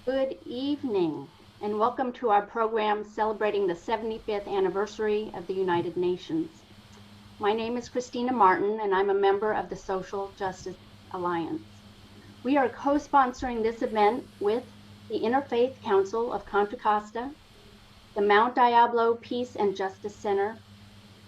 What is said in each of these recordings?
Good evening, and welcome to our program celebrating the 75th anniversary of the United Nations. My name is Kristina Martin, and I'm a member of the Social Justice Alliance. We are co-sponsoring this event with the Interfaith Council of Contra Costa, the Mount Diablo Peace and Justice Center,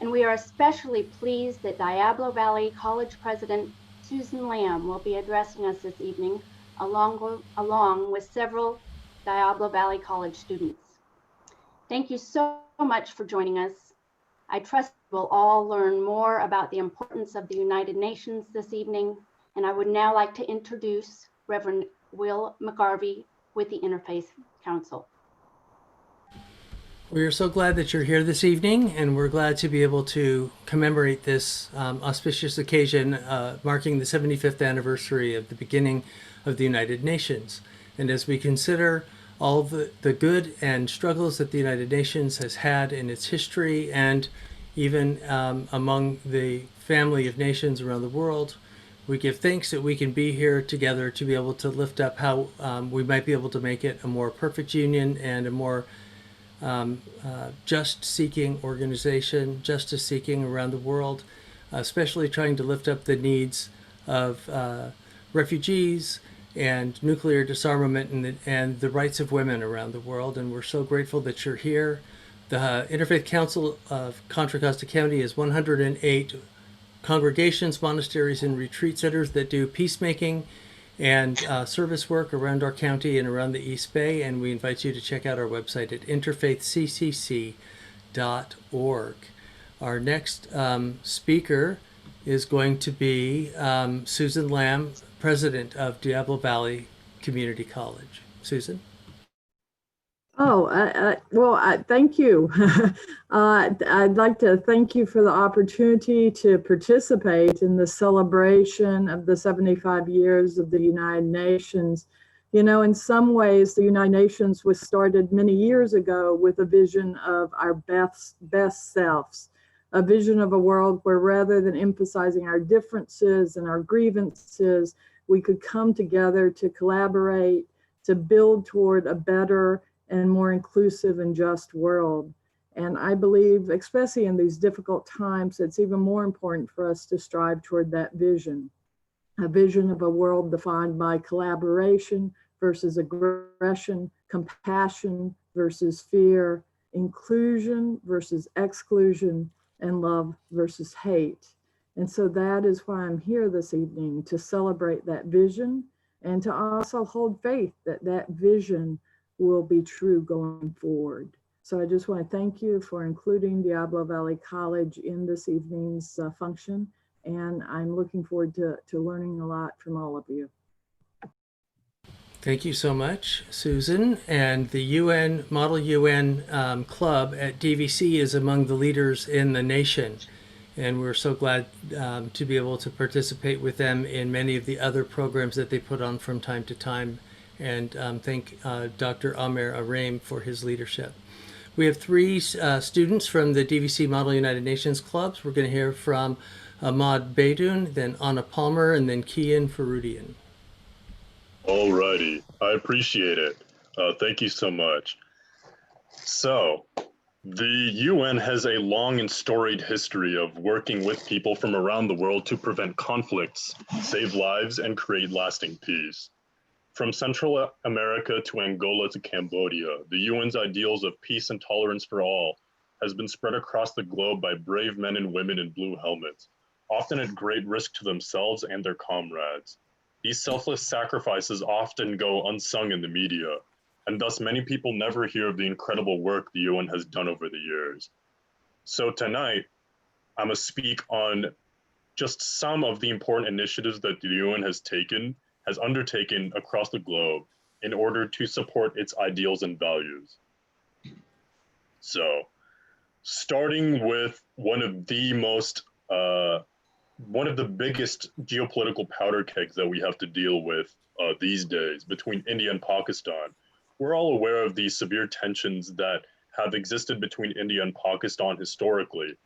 and we are especially pleased that Diablo Valley College President Susan Lamb will be addressing us this evening, along with several Diablo Valley College students. Thank you so much for joining us. I trust we'll all learn more about the importance of the United Nations this evening, and I would now like to introduce Reverend Will McGarvey with the Interfaith Council. We are so glad that you're here this evening, and we're glad to be able to commemorate this auspicious occasion marking the 75th anniversary of the beginning of the United Nations. And as we consider all of the good and struggles that the United Nations has had in its history, and even among the family of nations around the world, we give thanks that we can be here together to be able to lift up how we might be able to make it a more perfect union and a more just-seeking organization, justice-seeking around the world, especially trying to lift up the needs of refugees and nuclear disarmament and the rights of women around the world. And we're so grateful that you're here. The Interfaith Council of Contra Costa County is 108 congregations, monasteries, and retreat centers that do peacemaking and service work around our county and around the East Bay. And we invite you to check out our website at interfaithccc.org. Our next speaker is going to be Susan Lamb, president of Diablo Valley Community College. Susan? Thank you. I'd like to thank you for the opportunity to participate in the celebration of the 75 years of the United Nations. You know, in some ways, the United Nations was started many years ago with a vision of our best selves, a vision of a world where rather than emphasizing our differences and our grievances, we could come together to collaborate, to build toward a better and more inclusive and just world. And I believe, especially in these difficult times, it's even more important for us to strive toward that vision, a vision of a world defined by collaboration versus aggression, compassion versus fear, inclusion versus exclusion, and love versus hate. And so that is why I'm here this evening, to celebrate that vision and to also hold faith that that vision will be true going forward. So I just want to thank you for including Diablo Valley College in this evening's function. And I'm looking forward to learning a lot from all of you. Thank you so much, Susan. And the UN, Model UN Club at DVC is among the leaders in the nation. And we're so glad to be able to participate with them in many of the other programs that they put on from time to time. And thank Dr. Amer Arame for his leadership. We have three students from the DVC Model United Nations Clubs. We're going to hear from Ahmad Baydoun, then Anna Palmer, and then Keyan Foroodian. All righty. I appreciate it. Thank you so much. So, the UN has a long and storied history of working with people from around the world to prevent conflicts, save lives, and create lasting peace. From Central America to Angola to Cambodia, the UN's ideals of peace and tolerance for all has been spread across the globe by brave men and women in blue helmets, often at great risk to themselves and their comrades. These selfless sacrifices often go unsung in the media, and thus many people never hear of the incredible work the UN has done over the years. So tonight, I'm going to speak on just some of the important initiatives that the UN has undertaken across the globe in order to support its ideals and values. So, starting with one of the biggest geopolitical powder kegs that we have to deal with these days between India and Pakistan. We're all aware of the severe tensions that have existed between India and Pakistan historically.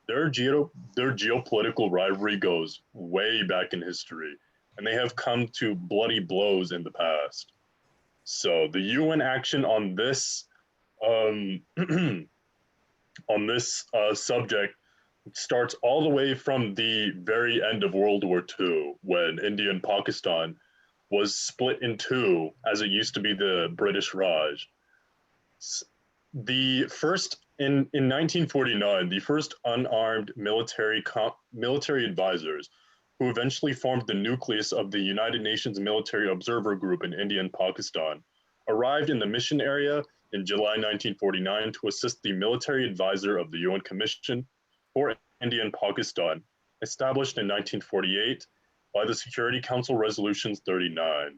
Their geopolitical rivalry goes way back in history, and they have come to bloody blows in the past. So the UN action on this subject starts all the way from the very end of World War II, when India and Pakistan was split in two, as it used to be the British Raj. The first in 1949, the first unarmed military advisors, who eventually formed the nucleus of the United Nations Military Observer Group in India and Pakistan, arrived in the mission area in July 1949 to assist the military advisor of the UN Commission for India and Pakistan, established in 1948 by the Security Council Resolutions 39.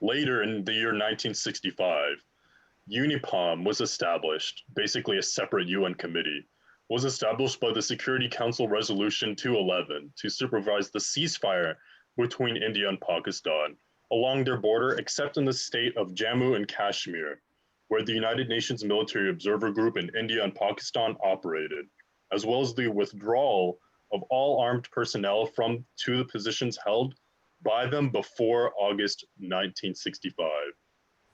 Later in the year 1965, UNIPOM was established, basically a separate UN committee, was established by the Security Council Resolution 211 to supervise the ceasefire between India and Pakistan along their border, except in the state of Jammu and Kashmir, where the United Nations Military Observer Group in India and Pakistan operated, as well as the withdrawal of all armed personnel to the positions held by them before August 1965.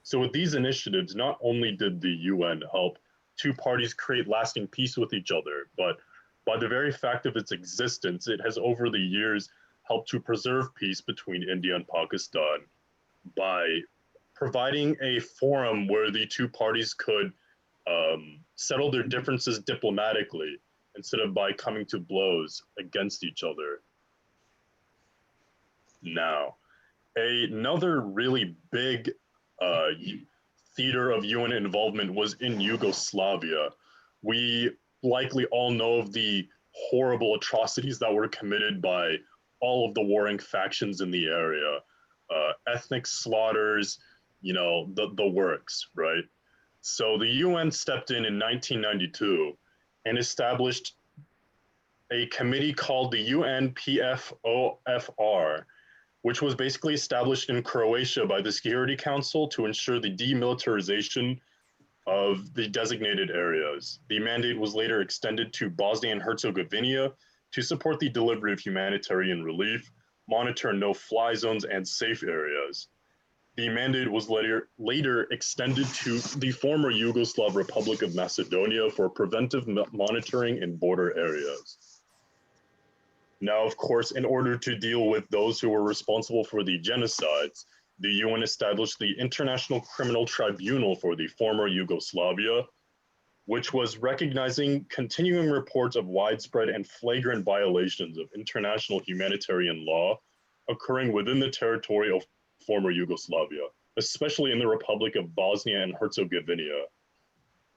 So with these initiatives, not only did the UN help two parties create lasting peace with each other, but by the very fact of its existence, it has over the years helped to preserve peace between India and Pakistan by providing a forum where the two parties could settle their differences diplomatically instead of by coming to blows against each other. Now, another really big theater of UN involvement was in Yugoslavia. We likely all know of the horrible atrocities that were committed by all of the warring factions in the area, ethnic slaughters, the works, right? So the UN stepped in 1992 and established a committee called the UNPFOFR, which was basically established in Croatia by the Security Council to ensure the demilitarization of the designated areas. The mandate was later extended to Bosnia and Herzegovina to support the delivery of humanitarian relief, monitor no-fly zones and safe areas. The mandate was later extended to the former Yugoslav Republic of Macedonia for preventive monitoring in border areas. Now, of course, in order to deal with those who were responsible for the genocides, the UN established the International Criminal Tribunal for the former Yugoslavia, which was recognizing continuing reports of widespread and flagrant violations of international humanitarian law occurring within the territory of former Yugoslavia, especially in the Republic of Bosnia and Herzegovina.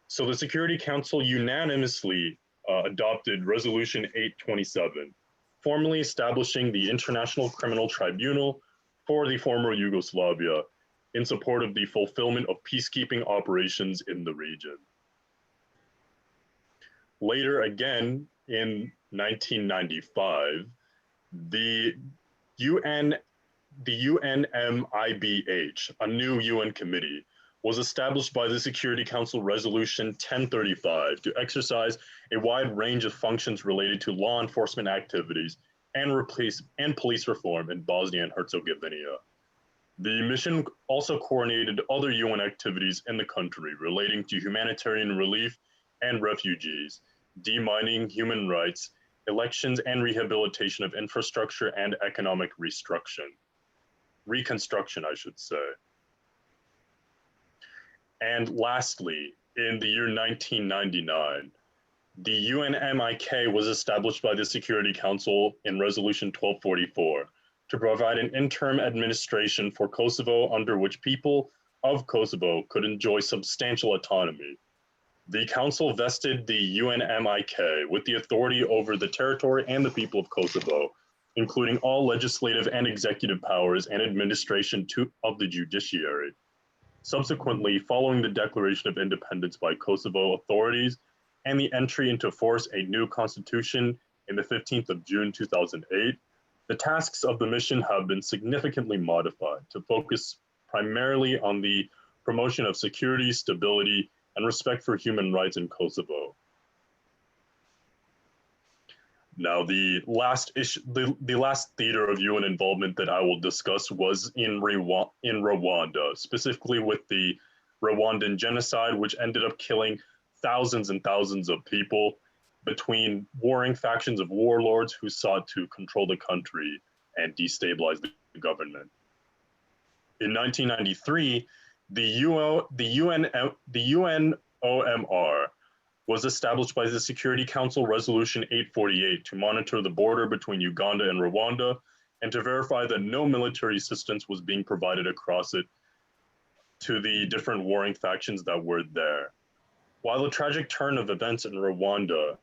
So the Security Council unanimously adopted Resolution 827, formally establishing the International Criminal Tribunal for the former Yugoslavia in support of the fulfillment of peacekeeping operations in the region. Later again, in 1995, the UNMIBH, a new UN committee, was established by the Security Council Resolution 1035 to exercise a wide range of functions related to law enforcement activities and police reform in Bosnia and Herzegovina. The mission also coordinated other UN activities in the country relating to humanitarian relief and refugees, demining, human rights, elections and rehabilitation of infrastructure and economic reconstruction, I should say. And lastly, in the year 1999, the UNMIK was established by the Security Council in Resolution 1244 to provide an interim administration for Kosovo under which people of Kosovo could enjoy substantial autonomy. The Council vested the UNMIK with the authority over the territory and the people of Kosovo, including all legislative and executive powers and administration of the judiciary. Subsequently, following the declaration of independence by Kosovo authorities and the entry into force a new constitution in the 15th of June 2008, the tasks of the mission have been significantly modified to focus primarily on the promotion of security, stability, and respect for human rights in Kosovo. Now, the last theater of UN involvement that I will discuss was in Rwanda, specifically with the Rwandan genocide, which ended up killing thousands and thousands of people between warring factions of warlords who sought to control the country and destabilize the government. In 1993, the UNOMR was established by the Security Council Resolution 848 to monitor the border between Uganda and Rwanda and to verify that no military assistance was being provided across it to the different warring factions that were there. While the tragic turn of events in Rwanda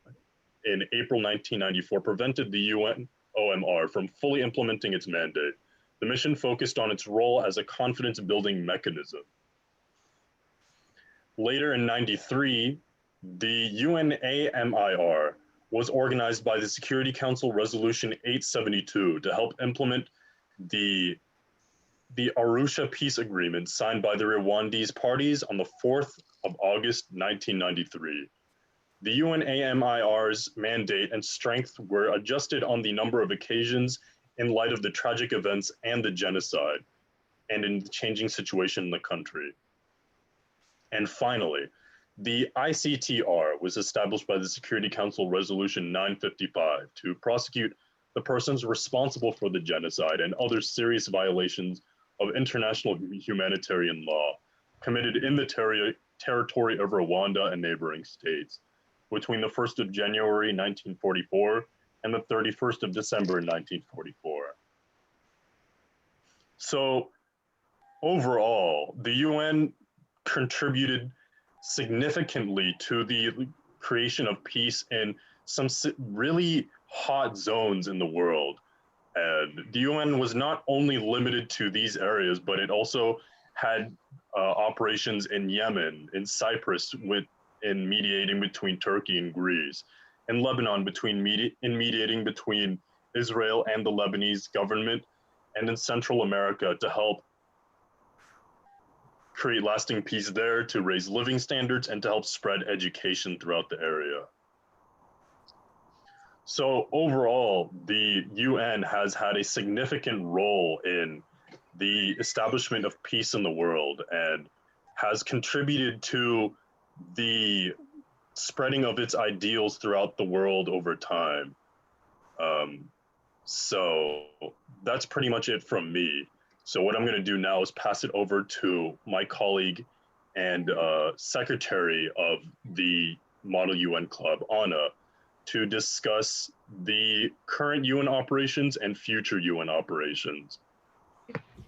in April 1994 prevented the UNOMR from fully implementing its mandate, the mission focused on its role as a confidence-building mechanism. Later in '93, the UNAMIR was organized by the Security Council Resolution 872 to help implement the Arusha Peace Agreement signed by the Rwandese parties on the 4th of August 1993. The UNAMIR's mandate and strength were adjusted on the number of occasions in light of the tragic events and the genocide, and in the changing situation in the country. And finally, the ICTR was established by the Security Council Resolution 955 to prosecute the persons responsible for the genocide and other serious violations of international humanitarian law committed in the territory of Rwanda and neighboring states between the 1st of January 1944 and the 31st of December 1944. So overall, the UN contributed significantly to the creation of peace in some really hot zones in the world. And the UN was not only limited to these areas, but it also had operations in Yemen, in Cyprus, in mediating between Turkey and Greece, in Lebanon in mediating between Israel and the Lebanese government, and in Central America to help create lasting peace there, to raise living standards, and to help spread education throughout the area. So overall, the UN has had a significant role in the establishment of peace in the world and has contributed to the spreading of its ideals throughout the world over time. So that's pretty much it from me. So what I'm going to do now is pass it over to my colleague and secretary of the Model UN Club, Anna, to discuss the current UN operations and future UN operations.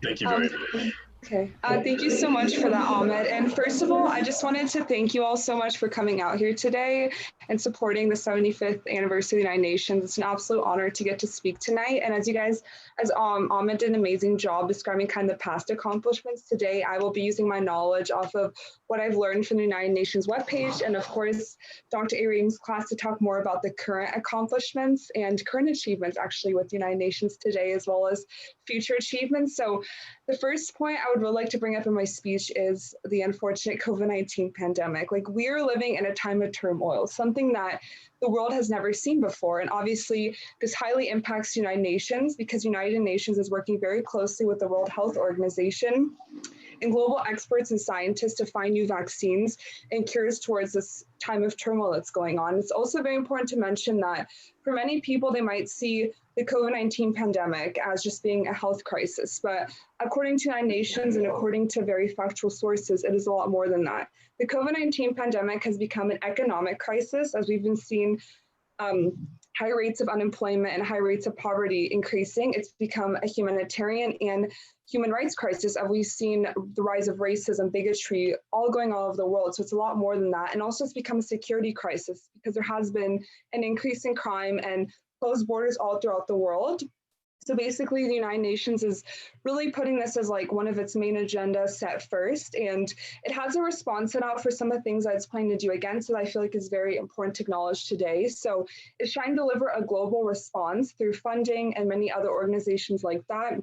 Thank you very much. Okay, thank you so much for that, Ahmad. And first of all, I just wanted to thank you all so much for coming out here today and supporting the 75th anniversary of the United Nations. It's an absolute honor to get to speak tonight. And as Ahmad did an amazing job describing kind of the past accomplishments, today I will be using my knowledge off of what I've learned from the United Nations webpage, and of course, Dr. Areem's class to talk more about the current accomplishments and current achievements actually with the United Nations today, as well as future achievements. So the first point I would really like to bring up in my speech is the unfortunate COVID-19 pandemic. Like, we are living in a time of turmoil, something that the world has never seen before. And obviously, this highly impacts the United Nations because United Nations is working very closely with the World Health Organization and global experts and scientists to find new vaccines and cures towards this time of turmoil that's going on. It's also very important to mention that for many people, they might see the COVID-19 pandemic as just being a health crisis. But according to United Nations and according to very factual sources, it is a lot more than that. The COVID-19 pandemic has become an economic crisis, as we've been seeing high rates of unemployment and high rates of poverty increasing. It's become a humanitarian and human rights crisis, as we've seen the rise of racism, bigotry, all going all over the world. So it's a lot more than that. And also it's become a security crisis because there has been an increase in crime and closed borders all throughout the world. So basically, the United Nations is really putting this as like one of its main agendas set first. And it has a response set out for some of the things that it's planning to do against that I feel like is very important to acknowledge today. So it's trying to deliver a global response through funding and many other organizations like that.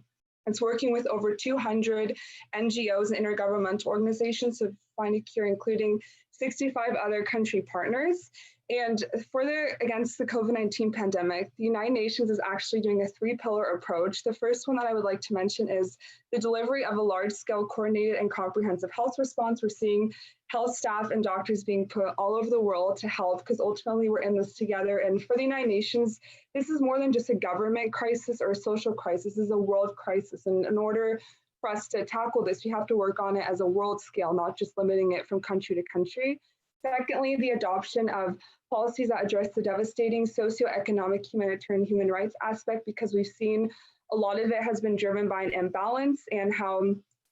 It's working with over 200 NGOs and intergovernmental organizations to find a cure, including 65 other country partners. And further against the COVID-19 pandemic, the United Nations is actually doing a three-pillar approach. The first one that I would like to mention is the delivery of a large-scale coordinated and comprehensive health response. We're seeing health staff and doctors being put all over the world to help, because ultimately we're in this together. And for the United Nations, this is more than just a government crisis or a social crisis. This is a world crisis. And in order for us to tackle this, we have to work on it as a world scale, not just limiting it from country to country. Secondly, the adoption of policies that address the devastating socioeconomic, humanitarian, human rights aspect, because we've seen a lot of it has been driven by an imbalance, and how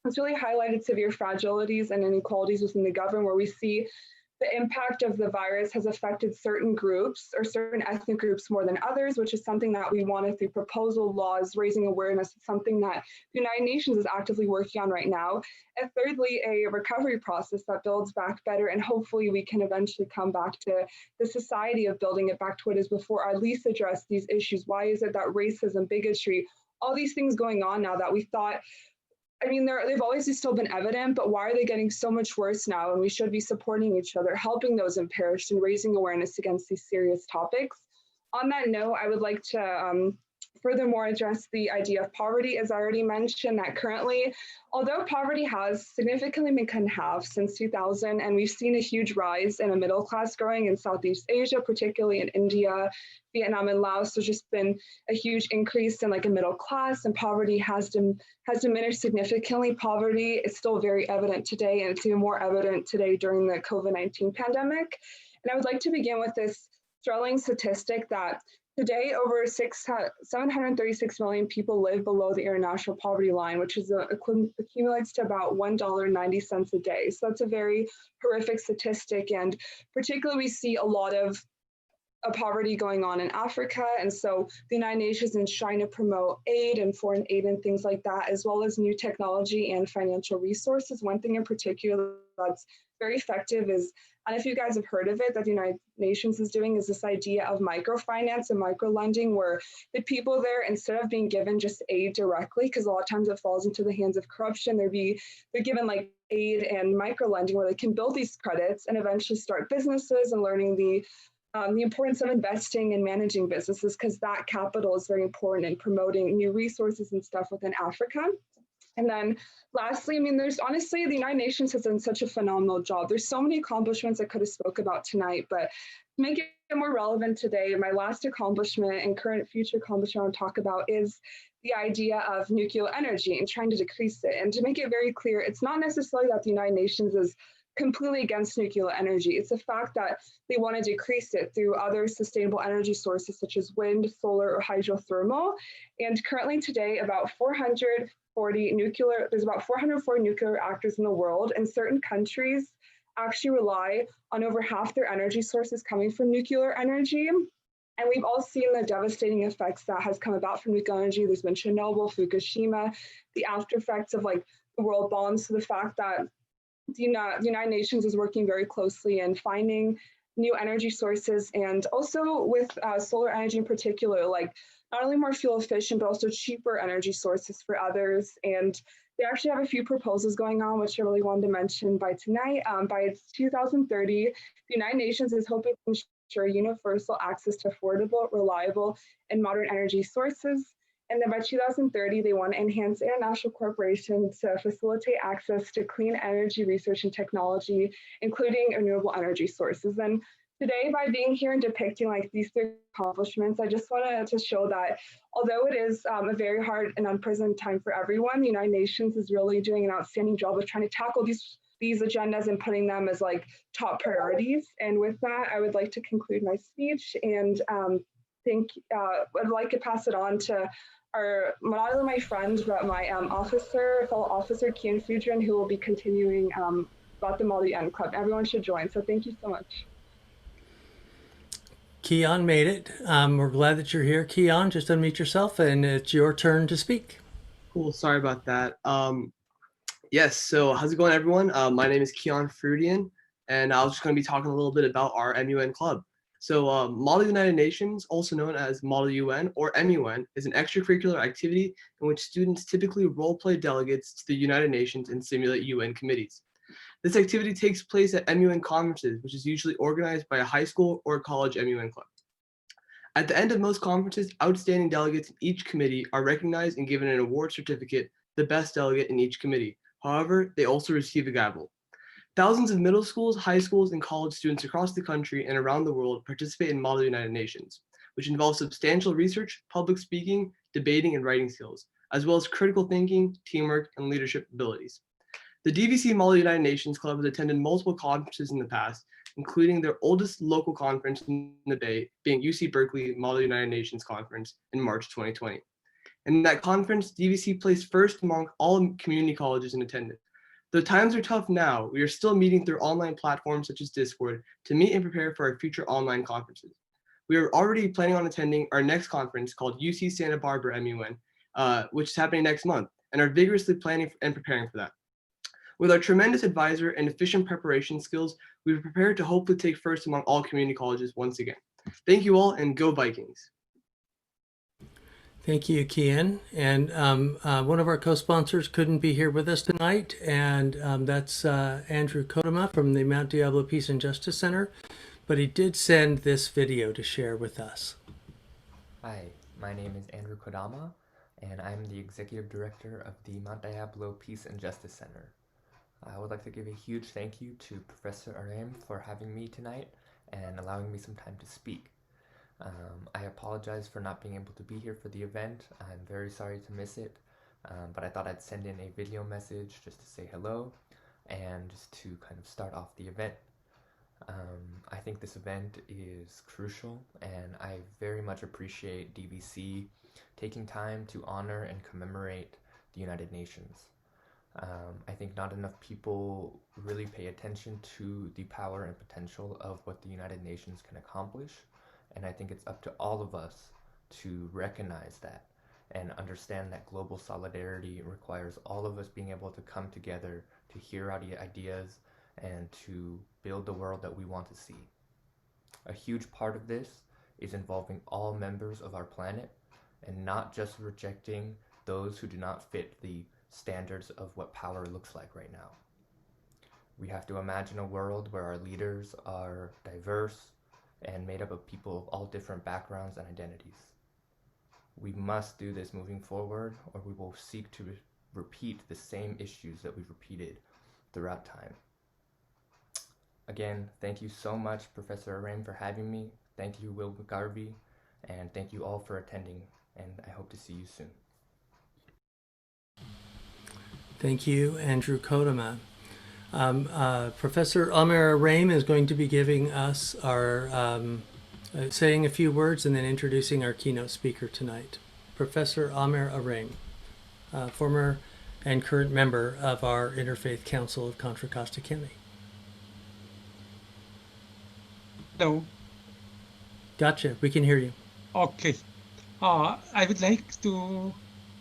it's really highlighted severe fragilities and inequalities within the government, where we see the impact of the virus has affected certain groups or certain ethnic groups more than others, which is something that we wanted through proposal laws, raising awareness. It's something that the United Nations is actively working on right now. And thirdly, a recovery process that builds back better, and hopefully we can eventually come back to the society of building it back to what it is before, or at least address these issues. Why is it that racism, bigotry, all these things going on now that we thought, I mean, they've always still been evident, but why are they getting so much worse now? And we should be supporting each other, helping those impoverished, and raising awareness against these serious topics. On that note, I would like to furthermore address the idea of poverty. As I already mentioned, that currently, although poverty has significantly been cut in half since 2000, and we've seen a huge rise in a middle class growing in Southeast Asia, particularly in India, Vietnam, and Laos, there's just been a huge increase in like a middle class, and poverty has diminished significantly. Poverty is still very evident today, and it's even more evident today during the COVID-19 pandemic. And I would like to begin with this sterling statistic that today, over 736 million people live below the international poverty line, which is accumulates to about $1.90 a day. So that's a very horrific statistic. And particularly, we see a lot of poverty going on in Africa. And so the United Nations is trying to promote aid and foreign aid and things like that, as well as new technology and financial resources. One thing in particular that's very effective is, I don't know if you guys have heard of it, that the United Nations is doing, is this idea of microfinance and microlending, where the people there, instead of being given just aid directly, because a lot of times it falls into the hands of corruption, they're given like aid and microlending where they can build these credits and eventually start businesses, and learning the importance of investing and managing businesses, because that capital is very important in promoting new resources and stuff within Africa. And then lastly, I mean, there's honestly, the United Nations has done such a phenomenal job. There's so many accomplishments I could have spoke about tonight, but to make it more relevant today, my last accomplishment and current future accomplishment I want to talk about is the idea of nuclear energy and trying to decrease it. And to make it very clear, it's not necessarily that the United Nations is completely against nuclear energy. It's the fact that they want to decrease it through other sustainable energy sources such as wind, solar, or hydrothermal. And currently today, there's about 440 nuclear reactors in the world, and certain countries actually rely on over half their energy sources coming from nuclear energy. And we've all seen the devastating effects that has come about from nuclear energy. There's been Chernobyl, Fukushima, the after effects of like the world bombs. So the fact that the United Nations is working very closely in finding new energy sources, and also with solar energy in particular, like not only more fuel efficient, but also cheaper energy sources for others. And they actually have a few proposals going on, which I really wanted to mention by tonight. By 2030, the United Nations is hoping to ensure universal access to affordable, reliable, and modern energy sources. And then by 2030, they want to enhance international cooperation to facilitate access to clean energy research and technology, including renewable energy sources. And today, by being here and depicting like these three accomplishments, I just wanted to show that although it is a very hard and unprecedented time for everyone, the United Nations is really doing an outstanding job of trying to tackle these agendas and putting them as like top priorities. And with that, I would like to conclude my speech, and I'd like to pass it on to not only my friend, but my fellow officer, Keyan Foroodian, who will be continuing about the Model UN Club. Everyone should join. So thank you so much. Keyan made it. We're glad that you're here. Keyan, just unmute yourself, and it's your turn to speak. Cool. Sorry about that. Yes. So how's it going, everyone? My name is Keyan Foroodian, and I was just going to be talking a little bit about our MUN club. So Model United Nations, also known as Model UN or MUN, is an extracurricular activity in which students typically role-play delegates to the United Nations and simulate UN committees. This activity takes place at MUN conferences, which is usually organized by a high school or college MUN club. At the end of most conferences, outstanding delegates in each committee are recognized and given an award certificate, the best delegate in each committee. However, they also receive a gavel. Thousands of middle schools, high schools, and college students across the country and around the world participate in Model United Nations, which involves substantial research, public speaking, debating, and writing skills, as well as critical thinking, teamwork, and leadership abilities. The DVC Model United Nations Club has attended multiple conferences in the past, including their oldest local conference in the Bay, being UC Berkeley Model United Nations Conference in March 2020. In that conference, DVC placed first among all community colleges in attendance. Though times are tough now, we are still meeting through online platforms such as Discord to meet and prepare for our future online conferences. We are already planning on attending our next conference called UC Santa Barbara MUN, which is happening next month, and are vigorously planning and preparing for that. With our tremendous advisor and efficient preparation skills, we are prepared to hopefully take first among all community colleges once again. Thank you all, and go Vikings. Thank you, Keyan. And one of our co-sponsors couldn't be here with us tonight, and that's Andrew Kodama from the Mount Diablo Peace and Justice Center, but he did send this video to share with us. Hi, my name is Andrew Kodama, and I'm the Executive Director of the Mount Diablo Peace and Justice Center. I would like to give a huge thank you to Professor Aram for having me tonight and allowing me some time to speak. I apologize for not being able to be here for the event. I'm very sorry to miss it, but I thought I'd send in a video message just to say hello and just to kind of start off the event. I think this event is crucial, and I very much appreciate DVC taking time to honor and commemorate the United Nations. I think not enough people really pay attention to the power and potential of what the United Nations can accomplish. And I think it's up to all of us to recognize that and understand that global solidarity requires all of us being able to come together to hear out ideas and to build the world that we want to see. A huge part of this is involving all members of our planet and not just rejecting those who do not fit the standards of what power looks like right now. We have to imagine a world where our leaders are diverse and made up of people of all different backgrounds and identities. We must do this moving forward, or we will seek to repeat the same issues that we've repeated throughout time. Again, thank you so much, Professor Aram, for having me. Thank you, McGarvey, and thank you all for attending, and I hope to see you soon. Thank you, Andrew Kodama. Professor Ahmad Baydoun is going to be giving us our, saying a few words and then introducing our keynote speaker tonight. Professor Ahmad Baydoun, former and current member of our Interfaith Council of Contra Costa County. Hello. Gotcha, we can hear you. Okay. I would like to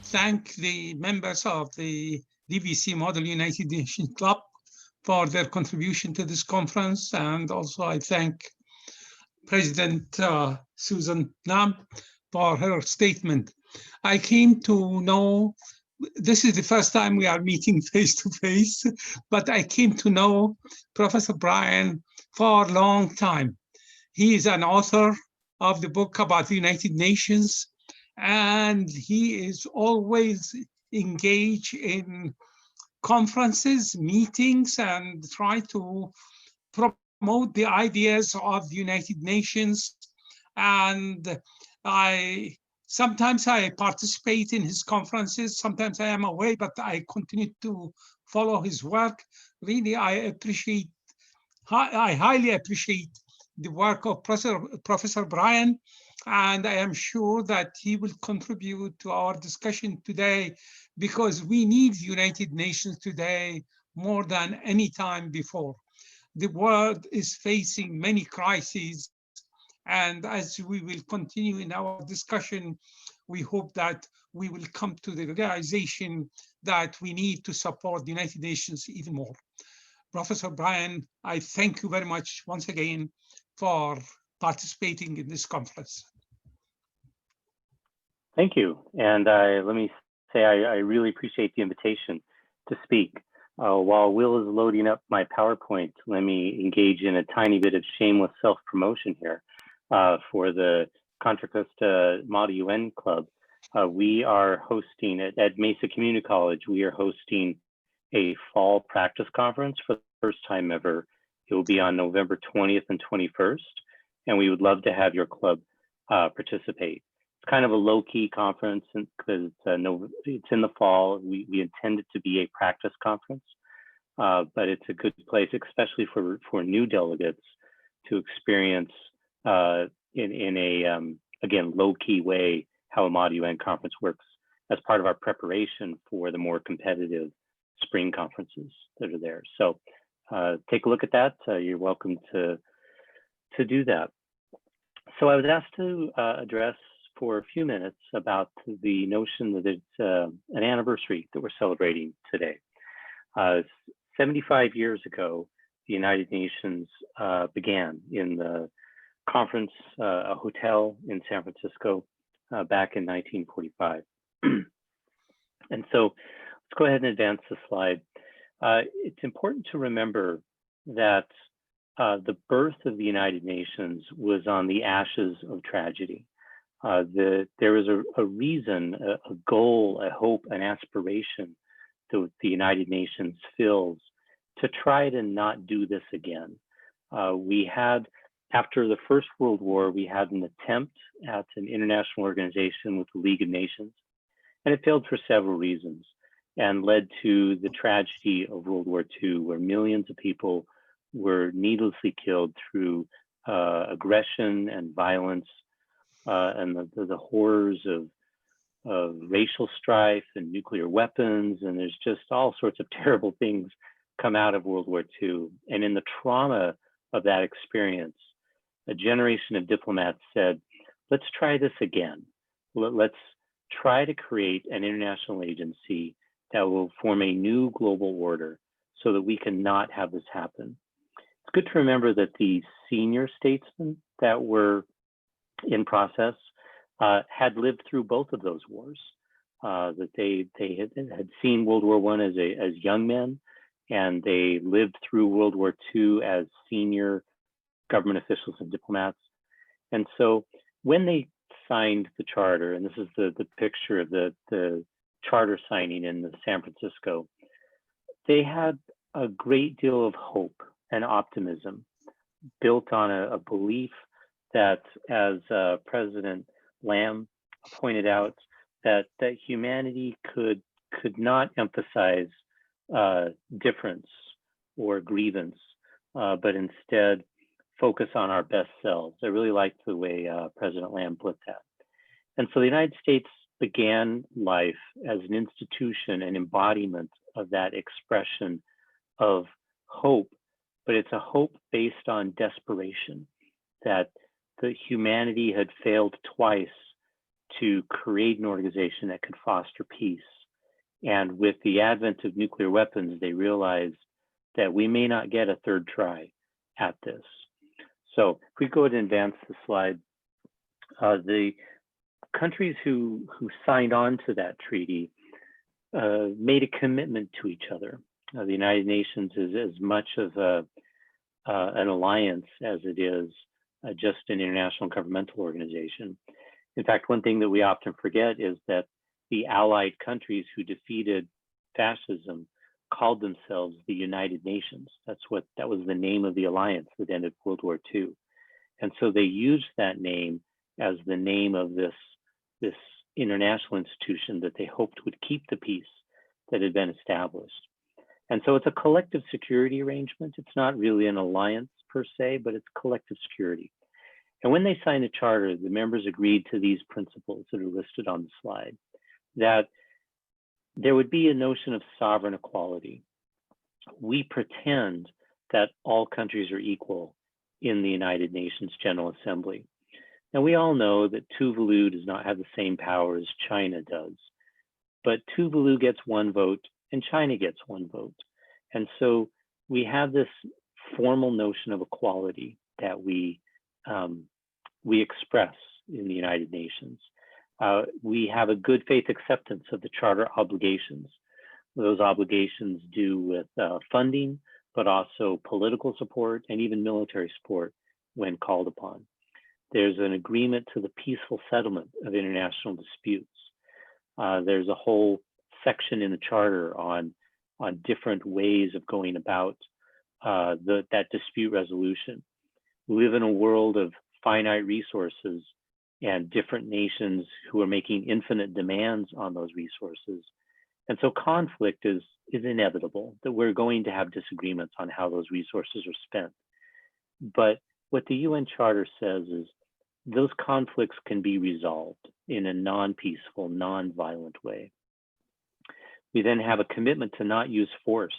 thank the members of the DVC Model United Nations Club for their contribution to this conference. And also I thank President Susan Nam for her statement. I came to know, this is the first time we are meeting face to face, but I came to know Professor Brian for a long time. He is an author of the book about the United Nations, and he is always engaged in conferences, meetings, and try to promote the ideas of the United Nations. And sometimes I participate in his conferences, sometimes I am away, but I continue to follow his work. Really, I highly appreciate the work of Professor Brian, and I am sure that he will contribute to our discussion today, because we need the United Nations today more than any time before. The world is facing many crises, and as we will continue in our discussion, we hope that we will come to the realization that we need to support the United Nations even more. Professor Brian, I thank you very much once again for participating in this conference. Thank you. And let me say I really appreciate the invitation to speak. While Will is loading up my PowerPoint, let me engage in a tiny bit of shameless self-promotion here for the Contra Costa Model UN Club. We are hosting at Mesa Community College, we are hosting a fall practice conference for the first time ever. It will be on November 20th and 21st, and we would love to have your club participate. It's kind of a low-key conference because it's in the fall. We intend it to be a practice conference, but it's a good place, especially for new delegates, to experience in a, again, low-key way how a Model UN conference works as part of our preparation for the more competitive spring conferences that are there. So take a look at that. You're welcome to do that. So I was asked to address for a few minutes about the notion that it's an anniversary that we're celebrating today. 75 years ago, the United Nations began in the conference, a hotel in San Francisco back in 1945. And so let's go ahead and advance the slide. It's important to remember that the birth of the United Nations was on the ashes of tragedy. There was a reason, a goal, a hope, an aspiration that the United Nations fills to try to not do this again. We had, after the First World War, we had an attempt at an international organization with the League of Nations, and it failed for several reasons and led to the tragedy of World War II, where millions of people were needlessly killed through aggression and violence, and the horrors of racial strife and nuclear weapons, and there's just all sorts of terrible things come out of World War II. And in the trauma of that experience, a generation of diplomats said, let's try this again. Let's try to create an international agency that will form a new global order so that we can not have this happen. It's good to remember that the senior statesmen that were in process had lived through both of those wars, that they had seen World War I as young men, and they lived through World War II as senior government officials and diplomats. And so when they signed the charter, and this is the picture of the charter signing in San Francisco, they had a great deal of hope and optimism built on a belief that, as President Lamb pointed out, that humanity could not emphasize difference or grievance, but instead focus on our best selves. I really liked the way President Lamb put that. And so the United States began life as an institution, an embodiment of that expression of hope, but it's a hope based on desperation, that the humanity had failed twice to create an organization that could foster peace. And with the advent of nuclear weapons, they realized that we may not get a third try at this. So if we go ahead and advance the slide, the countries who signed on to that treaty made a commitment to each other. The United Nations is as much of an alliance as it is just an international governmental organization. In fact, one thing that we often forget is that the allied countries who defeated fascism called themselves the United Nations. That was the name of the alliance that ended World War II. And so they used that name as the name of this international institution that they hoped would keep the peace that had been established. And so it's a collective security arrangement. It's not really an alliance per se, but it's collective security. And when they signed the charter, the members agreed to these principles that are listed on the slide, that there would be a notion of sovereign equality. We pretend that all countries are equal in the United Nations General Assembly. Now, we all know that Tuvalu does not have the same power as China does, but Tuvalu gets one vote and China gets one vote. And so we have this formal notion of equality that we express in the United Nations. We have a good faith acceptance of the charter obligations. Those obligations do with funding, but also political support and even military support when called upon. There's an agreement to the peaceful settlement of international disputes. There's a whole section in the Charter on different ways of going about that dispute resolution. We live in a world of finite resources and different nations who are making infinite demands on those resources. And so conflict is inevitable, that we're going to have disagreements on how those resources are spent. But what the UN Charter says is those conflicts can be resolved in a non-peaceful, non-violent way. We then have a commitment to not use force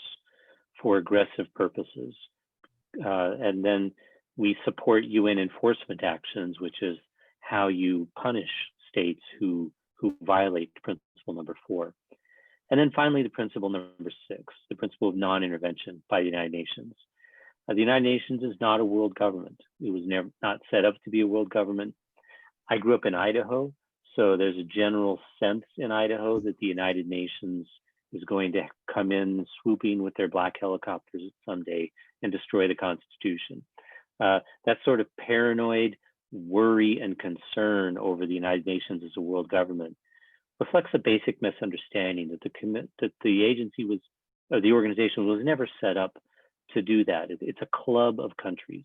for aggressive purposes. And then we support UN enforcement actions, which is how you punish states who violate principle number 4. And then finally, the principle number 6, the principle of non-intervention by the United Nations. The United Nations is not a world government. It was not set up to be a world government. I grew up in Idaho, so there's a general sense in Idaho that the United Nations is going to come in swooping with their black helicopters someday and destroy the Constitution. That sort of paranoid worry and concern over the United Nations as a world government reflects a basic misunderstanding that the agency was, or the organization was never set up to do that. It's a club of countries.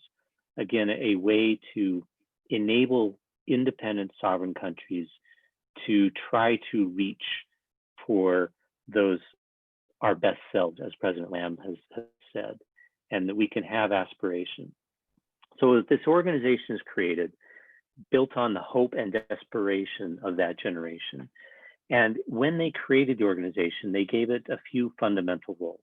Again, a way to enable independent sovereign countries to try to reach for those, our best selves, as President Lamb has said, and that we can have aspiration. So this organization is created, built on the hope and desperation of that generation. And when they created the organization, they gave it a few fundamental roles,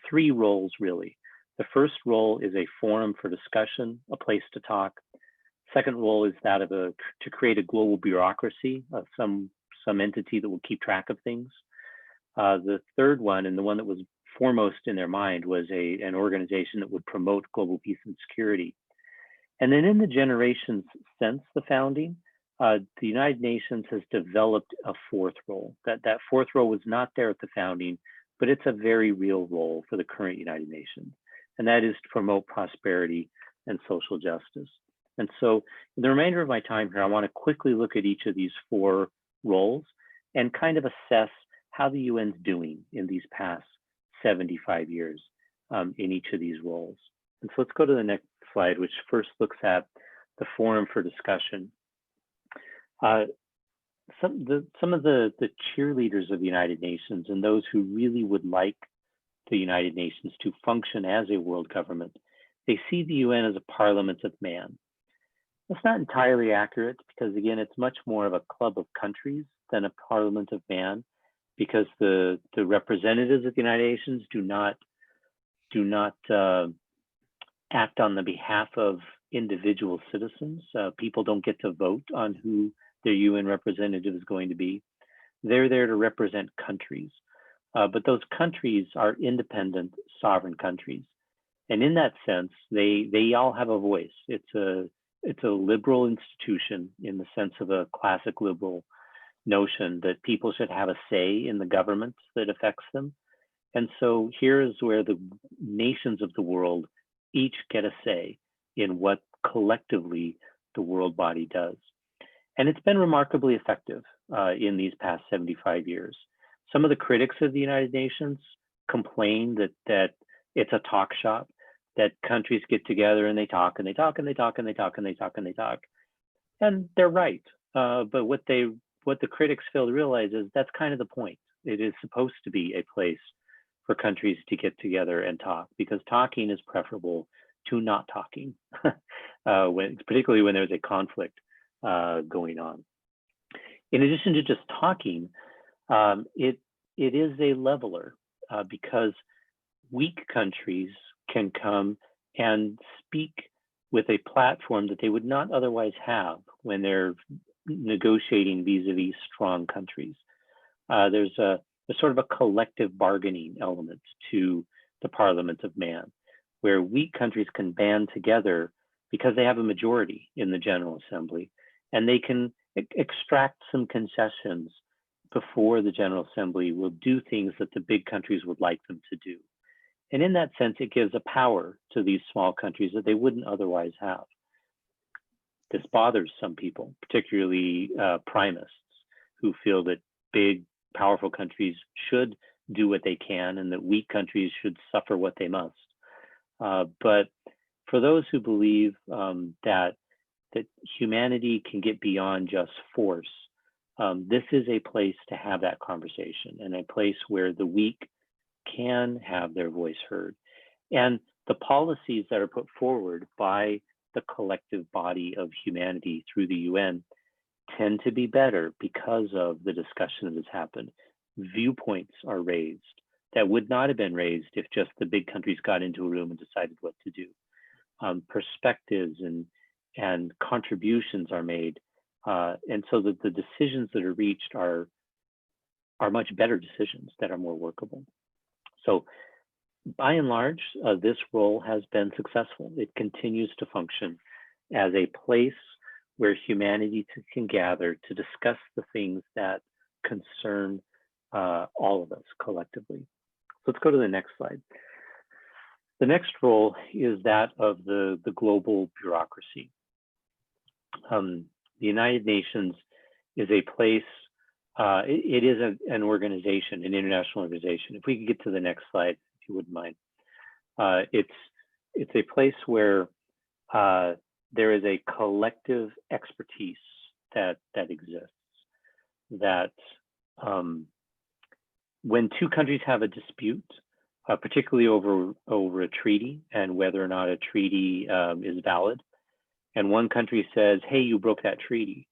3 roles really. The first role is a forum for discussion, a place to talk. Second role is that of to create a global bureaucracy of some entity that will keep track of things. The third one, and the one that was foremost in their mind, was an organization that would promote global peace and security. And then in the generations since the founding, the United Nations has developed a 4th role. That 4th role was not there at the founding, but it's a very real role for the current United Nations. And that is to promote prosperity and social justice. And so in the remainder of my time here, I want to quickly look at each of these 4 roles and kind of assess how the UN's doing in these past 75 years in each of these roles. And so let's go to the next slide, which first looks at the forum for discussion. Some of the cheerleaders of the United Nations and those who really would like the United Nations to function as a world government, they see the UN as a parliament of man. That's not entirely accurate because, again, it's much more of a club of countries than a parliament of man, because the representatives of the United Nations do not act on the behalf of individual citizens. People don't get to vote on who their UN representative is going to be. They're there to represent countries, but those countries are independent, sovereign countries. And in that sense, they all have a voice. It's a liberal institution in the sense of a classic liberal notion that people should have a say in the government that affects them. And so here is where the nations of the world each get a say in what collectively the world body does. And it's been remarkably effective in these past 75 years. Some of the critics of the United Nations complain that it's a talk shop, that countries get together and they talk and they talk and they talk and they talk and they talk and they talk. And they're right. But what the critics fail to realize is that's kind of the point. It is supposed to be a place for countries to get together and talk, because talking is preferable to not talking, particularly when there's a conflict going on. In addition to just talking, it is a leveler because weak countries can come and speak with a platform that they would not otherwise have when they're negotiating vis-a-vis strong countries. There's sort of a collective bargaining element to the Parliament of Man, where weak countries can band together because they have a majority in the General Assembly, and they can extract some concessions before the General Assembly will do things that the big countries would like them to do. And in that sense, it gives a power to these small countries that they wouldn't otherwise have. This bothers some people, particularly primists, who feel that big, powerful countries should do what they can and that weak countries should suffer what they must. But for those who believe that humanity can get beyond just force, this is a place to have that conversation, and a place where the weak can have their voice heard. And the policies that are put forward by the collective body of humanity through the UN tend to be better because of the discussion that has happened. Viewpoints are raised that would not have been raised if just the big countries got into a room and decided what to do. Perspectives and contributions are made, and so that the decisions that are reached are much better decisions that are more workable. So by and large, this role has been successful. It continues to function as a place where humanity can gather to discuss the things that concern all of us collectively. Let's go to the next slide. The next role is that of the global bureaucracy. The United Nations is a place, it is an organization, an international organization. If we could get to the next slide, if you wouldn't mind. It's a place where there is a collective expertise that exists, that when two countries have a dispute, particularly over a treaty and whether or not a treaty is valid, and one country says, hey, you broke that treaty,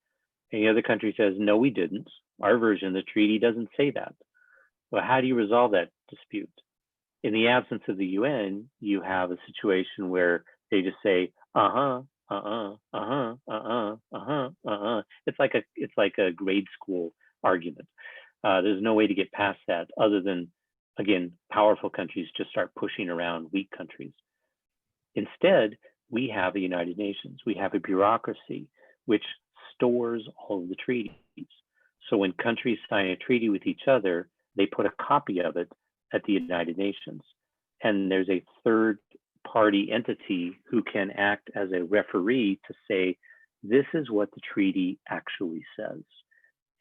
and the other country says, no, we didn't. Our version of the treaty doesn't say that. Well, how do you resolve that dispute? In the absence of the UN, you have a situation where they just say, It's like a grade school argument. There's no way to get past that other than, again, powerful countries just start pushing around weak countries. Instead, we have the United Nations. We have a bureaucracy which stores all of the treaties. So when countries sign a treaty with each other, they put a copy of it at the United Nations. And there's a third party entity who can act as a referee to say, this is what the treaty actually says,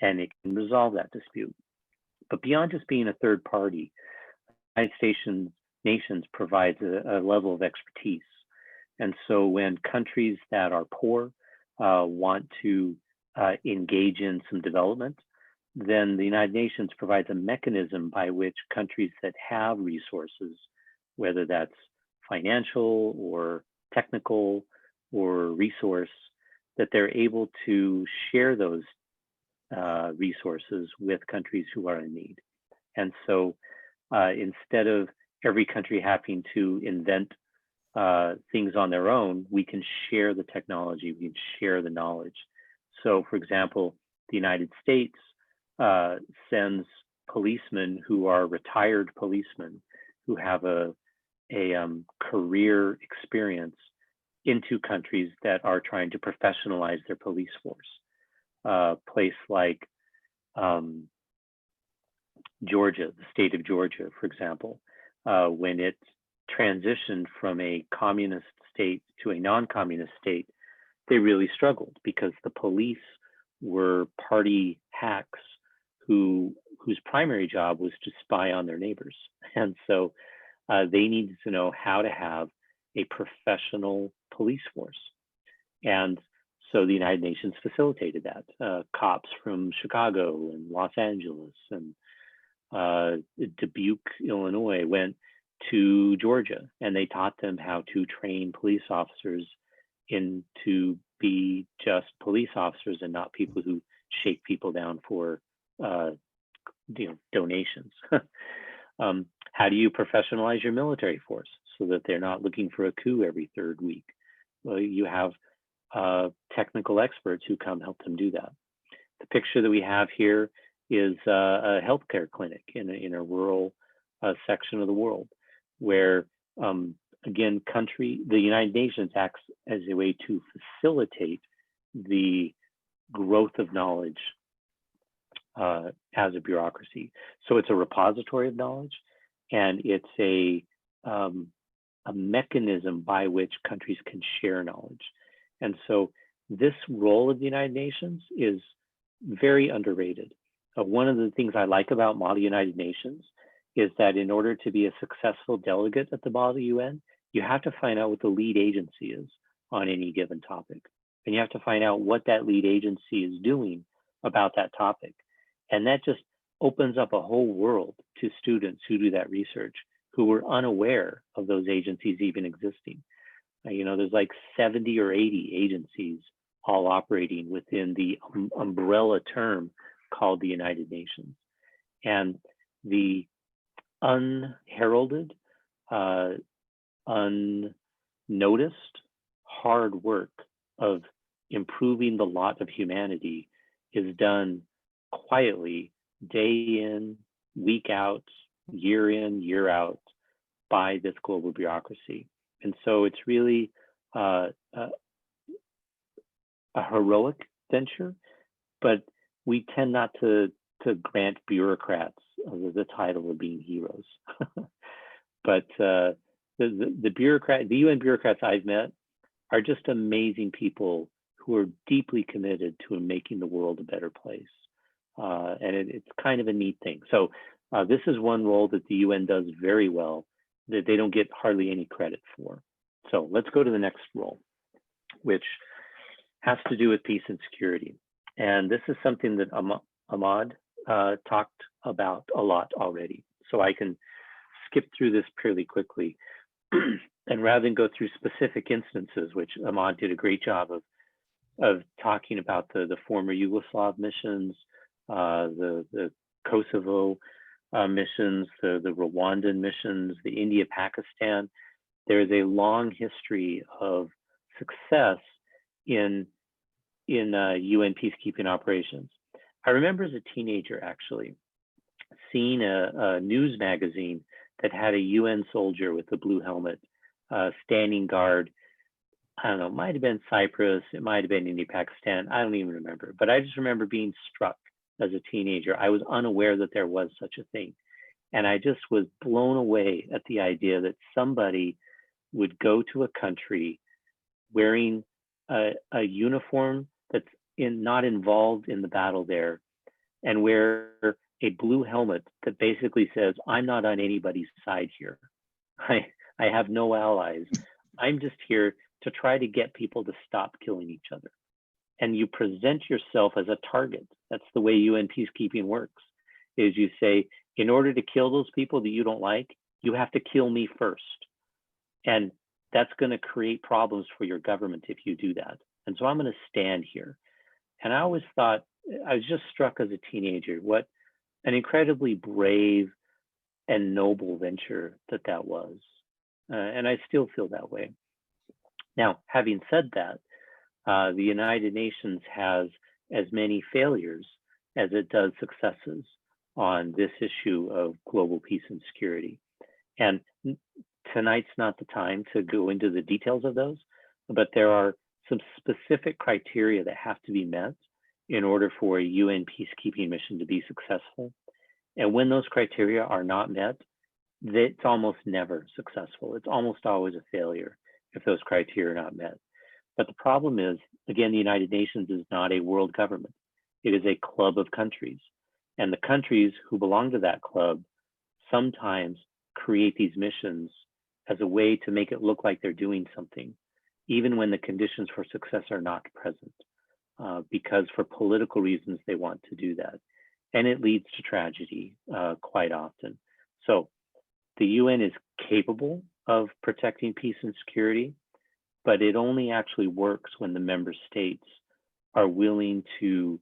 and it can resolve that dispute. But beyond just being a third party, the United Nations provides a level of expertise. And so when countries that are poor want to engage in some development, then the United Nations provides a mechanism by which countries that have resources, whether that's financial or technical or resource, that they're able to share those resources with countries who are in need. And so instead of every country having to invent things on their own, we can share the technology, we can share the knowledge. So for example, the United States sends policemen who are retired policemen who have a career experience into countries that are trying to professionalize their police force. A place like Georgia, the state of Georgia, for example, when it transitioned from a communist state to a non-communist state, they really struggled because the police were party hacks whose primary job was to spy on their neighbors. And so they needed to know how to have a professional police force. And so the United Nations facilitated that. Cops from Chicago and Los Angeles and Dubuque, Illinois went to Georgia, and they taught them how to train police officers to be just police officers and not people who shake people down for donations. How do you professionalize your military force so that they're not looking for a coup every third week? Well, you have technical experts who come help them do that. The picture that we have here is a healthcare clinic in a rural section of the world where, again, the United Nations acts as a way to facilitate the growth of knowledge as a bureaucracy. So it's a repository of knowledge, and it's a mechanism by which countries can share knowledge. And so this role of the United Nations is very underrated. One of the things I like about Model United Nations is that in order to be a successful delegate at the Model UN, you have to find out what the lead agency is on any given topic. And you have to find out what that lead agency is doing about that topic. And that just opens up a whole world to students who do that research, who were unaware of those agencies even existing. You know, there's like 70 or 80 agencies all operating within the umbrella term called the United Nations. And the unheralded, unnoticed hard work of improving the lot of humanity is done quietly, day in, week out, year in, year out, by this global bureaucracy. And so it's really a heroic venture, but we tend not to grant bureaucrats the title of being heroes. But the UN bureaucrats I've met are just amazing people who are deeply committed to making the world a better place. And it's kind of a neat thing. So this is one role that the UN does very well that they don't get hardly any credit for. So let's go to the next role, which has to do with peace and security. And this is something that Ahmad talked about a lot already. So I can skip through this fairly quickly. And rather than go through specific instances, which Ahmad did a great job of talking about the former Yugoslav missions, the Kosovo missions, the Rwandan missions, the India-Pakistan. There's a long history of success in UN peacekeeping operations. I remember as a teenager actually seeing a news magazine that had a UN soldier with a blue helmet standing guard. I don't know, it might have been Cyprus, it might have been India-Pakistan, I don't even remember. But I just remember being struck as a teenager. I was unaware that there was such a thing. And I just was blown away at the idea that somebody would go to a country wearing a uniform that's not involved in the battle there, and wear a blue helmet that basically says, I'm not on anybody's side here. I have no allies. I'm just here to try to get people to stop killing each other. And you present yourself as a target. That's the way UN peacekeeping works, is you say, in order to kill those people that you don't like, you have to kill me first. And that's going to create problems for your government if you do that. And so I'm going to stand here. And I always thought, I was just struck as a teenager, what an incredibly brave and noble venture that was. And I still feel that way. Now, having said that, the United Nations has as many failures as it does successes on this issue of global peace and security. And tonight's not the time to go into the details of those, but there are some specific criteria that have to be met in order for a UN peacekeeping mission to be successful. And when those criteria are not met, it's almost never successful. It's almost always a failure if those criteria are not met. But the problem is, again, the United Nations is not a world government. It is a club of countries. And the countries who belong to that club sometimes create these missions as a way to make it look like they're doing something, even when the conditions for success are not present, because for political reasons, they want to do that. And it leads to tragedy quite often. So the UN is capable of protecting peace and security, but it only actually works when the member states are willing to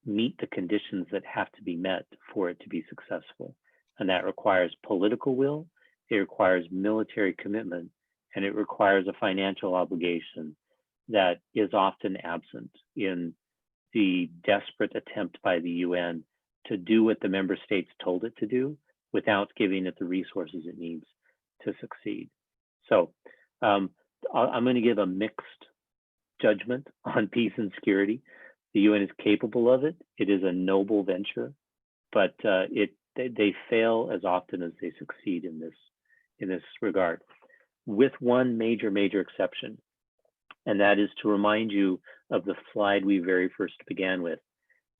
meet the conditions that have to be met for it to be successful. And that requires political will, it requires military commitment, and it requires a financial obligation that is often absent in the desperate attempt by the UN to do what the member states told it to do without giving it the resources it needs to succeed. So I'm going to give a mixed judgment on peace and security. The UN is capable of it. It is a noble venture, but they fail as often as they succeed in this regard, with one major exception, and that is to remind you of the slide we very first began with.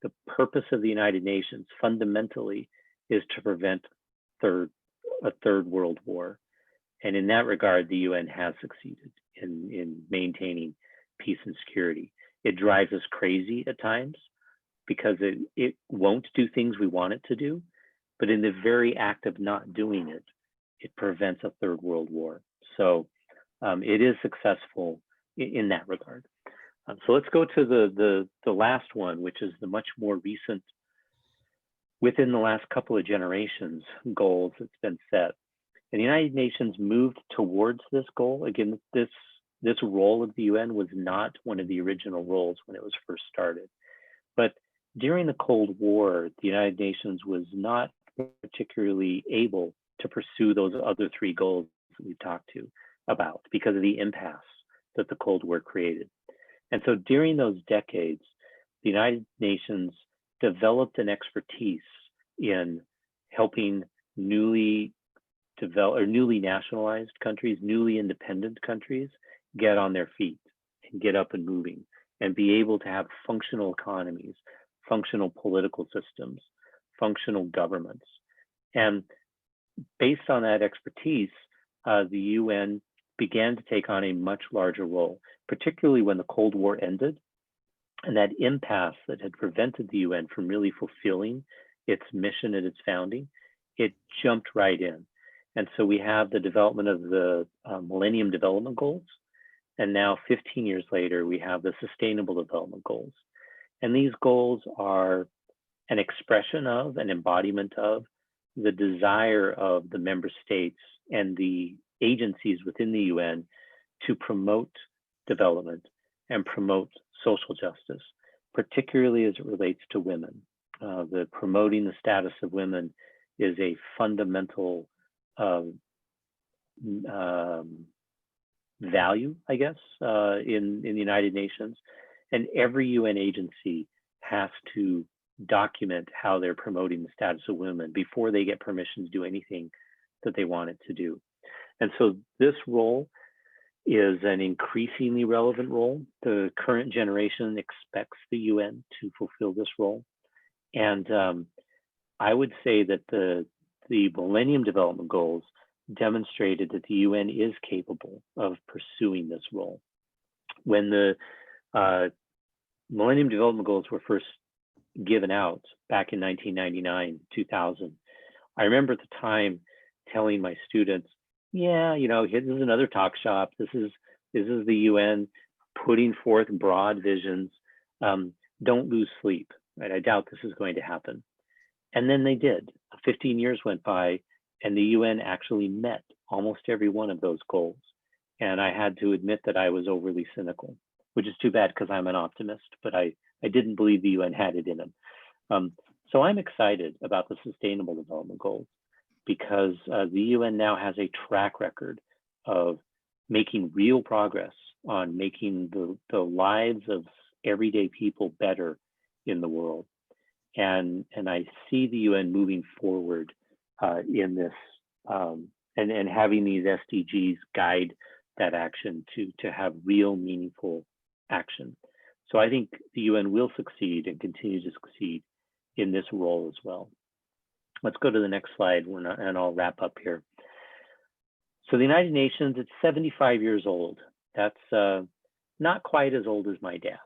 The purpose of the United Nations fundamentally is to prevent a third world war. And in that regard, the UN has succeeded in maintaining peace and security. It drives us crazy at times because it won't do things we want it to do, but in the very act of not doing it, it prevents a third world war. So it is successful in that regard. So let's go to the last one, which is the much more recent, within the last couple of generations, goals that's been set. And the United Nations moved towards this goal. Again, this role of the UN was not one of the original roles when it was first started. But during the Cold War, the United Nations was not particularly able to pursue those other three goals that we've talked about because of the impasse that the Cold War created. And so during those decades, the United Nations developed an expertise in helping newly nationalized countries, newly independent countries, get on their feet and get up and moving and be able to have functional economies, functional political systems, functional governments. And based on that expertise, the UN began to take on a much larger role, particularly when the Cold War ended, and that impasse that had prevented the UN from really fulfilling its mission at its founding, it jumped right in. And so we have the development of the Millennium Development Goals, and now 15 years later, we have the Sustainable Development Goals. And these goals are an expression of, an embodiment of, the desire of the member states and the agencies within the UN to promote development and promote social justice, particularly as it relates to women. The promoting the status of women is a fundamental value, I guess, in the United Nations. And every UN agency has to document how they're promoting the status of women before they get permission to do anything that they want it to do. And so this role is an increasingly relevant role. The current generation expects the UN to fulfill this role. And I would say that the Millennium Development Goals demonstrated that the UN is capable of pursuing this role. When the Millennium Development Goals were first given out back in 1999, 2000, I remember at the time telling my students, yeah, you know, this is another talk shop. This is the UN putting forth broad visions. Don't lose sleep, right? I doubt this is going to happen. And then they did. 15 years went by, and the UN actually met almost every one of those goals. And I had to admit that I was overly cynical, which is too bad because I'm an optimist, but I didn't believe the UN had it in them. So I'm excited about the Sustainable Development Goals because the UN now has a track record of making real progress on making the lives of everyday people better in the world. And I see the UN moving forward in this and having these SDGs guide that action to have real meaningful action. So I think the UN will succeed and continue to succeed in this role as well. Let's go to the next slide and I'll wrap up here. So the United Nations, it's 75 years old. That's not quite as old as my dad.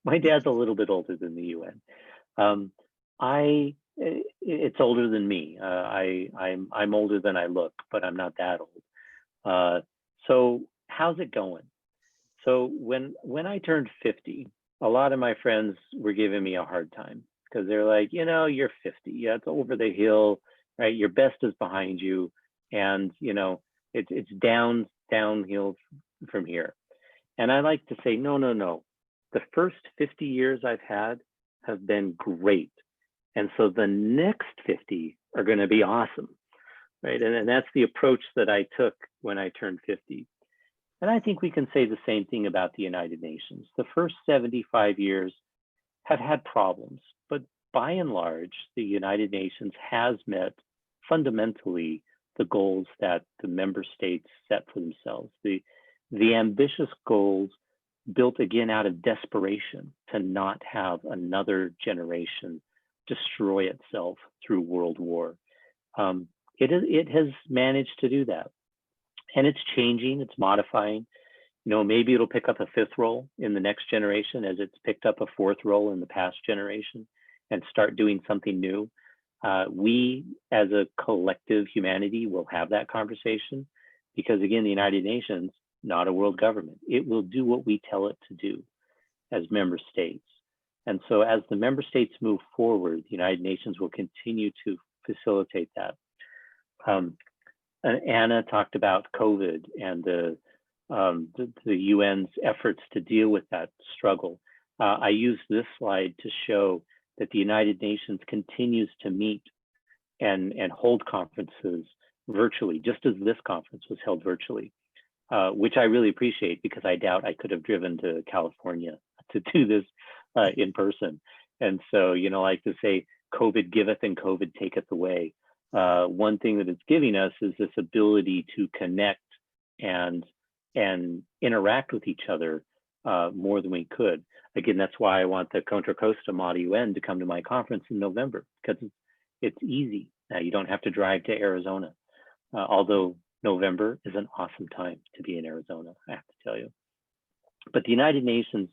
My dad's a little bit older than the UN. It's older than me. I'm older than I look, but I'm not that old. So how's it going? So when I turned 50, a lot of my friends were giving me a hard time because they're like, you know, you're 50. Yeah, it's over the hill, right? Your best is behind you, and you know it's downhill from here. And I like to say, no. The first 50 years I've had have been great. And so the next 50 are going to be awesome, right? And that's the approach that I took when I turned 50. And I think we can say the same thing about the United Nations. The first 75 years have had problems, but by and large, the United Nations has met fundamentally the goals that the member states set for themselves. The ambitious goals built again out of desperation to not have another generation destroy itself through world war. It has managed to do that. And it's changing, it's modifying. You know, maybe it'll pick up a fifth role in the next generation as it's picked up a fourth role in the past generation and start doing something new. We as a collective humanity will have that conversation because again, the United Nations, not a world government. It will do what we tell it to do as member states. And so as the member states move forward, the United Nations will continue to facilitate that. Anna talked about COVID and the UN's efforts to deal with that struggle. I use this slide to show that the United Nations continues to meet and hold conferences virtually, just as this conference was held virtually, which I really appreciate because I doubt I could have driven to California to do this in person. And so, you know, I like to say, COVID giveth and COVID taketh away. One thing that it's giving us is this ability to connect and interact with each other more than we could. Again, that's why I want the Contra Costa Mod UN to come to my conference in November, because it's easy. You don't have to drive to Arizona, although November is an awesome time to be in Arizona, I have to tell you. But the United Nations,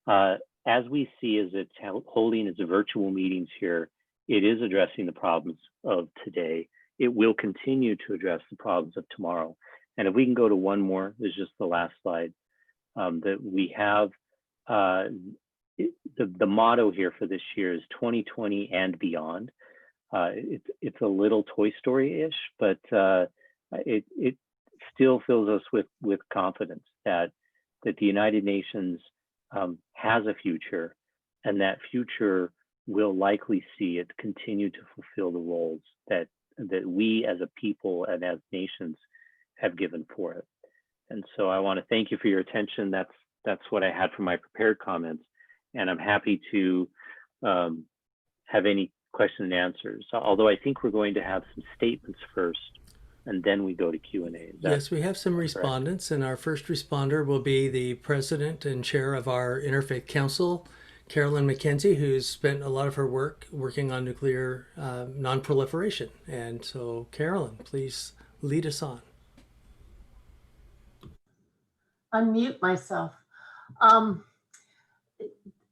as we see as it's holding its virtual meetings here, it is addressing the problems of today. It will continue to address the problems of tomorrow. And if we can go to one more, this is just the last slide, that we have, the motto here for this year is 2020 and beyond. It's a little Toy Story-ish, but it still fills us with confidence that the United Nations has a future, and that future will likely see it continue to fulfill the roles that we as a people and as nations have given for it. And so I want to thank you for your attention. That's what I had for my prepared comments, and I'm happy to have any question and answers. Although I think we're going to have some statements first, and then we go to Q&A. Yes, we have some respondents, and our first responder will be the president and chair of our Interfaith Council, Carolyn MacKenzie, who's spent a lot of her work working on nuclear non-proliferation. And so, Carolyn, please lead us on. Unmute myself.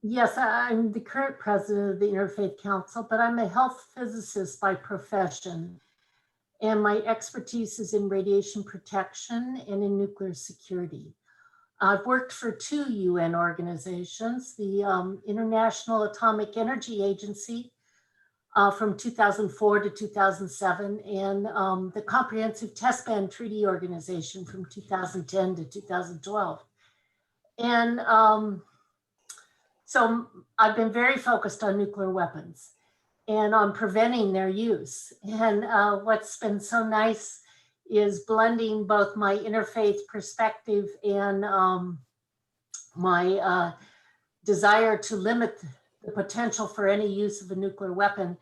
Yes, I'm the current president of the Interfaith Council, but I'm a health physicist by profession. And my expertise is in radiation protection and in nuclear security. I've worked for 2 UN organizations, the International Atomic Energy Agency from 2004 to 2007, and the Comprehensive Test Ban Treaty Organization from 2010 to 2012. And so I've been very focused on nuclear weapons and on preventing their use. And what's been so nice is blending both my interfaith perspective and my desire to limit the potential for any use of a nuclear weapon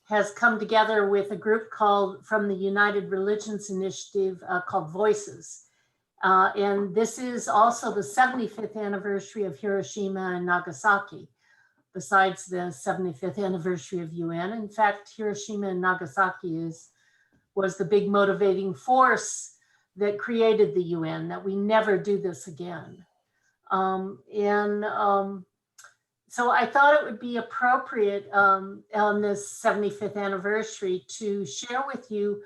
has come together with a group called, from the United Religions Initiative called Voices. And this is also the 75th anniversary of Hiroshima and Nagasaki, besides the 75th anniversary of UN. In fact, Hiroshima and Nagasaki was the big motivating force that created the UN, that we never do this again. So I thought it would be appropriate on this 75th anniversary to share with you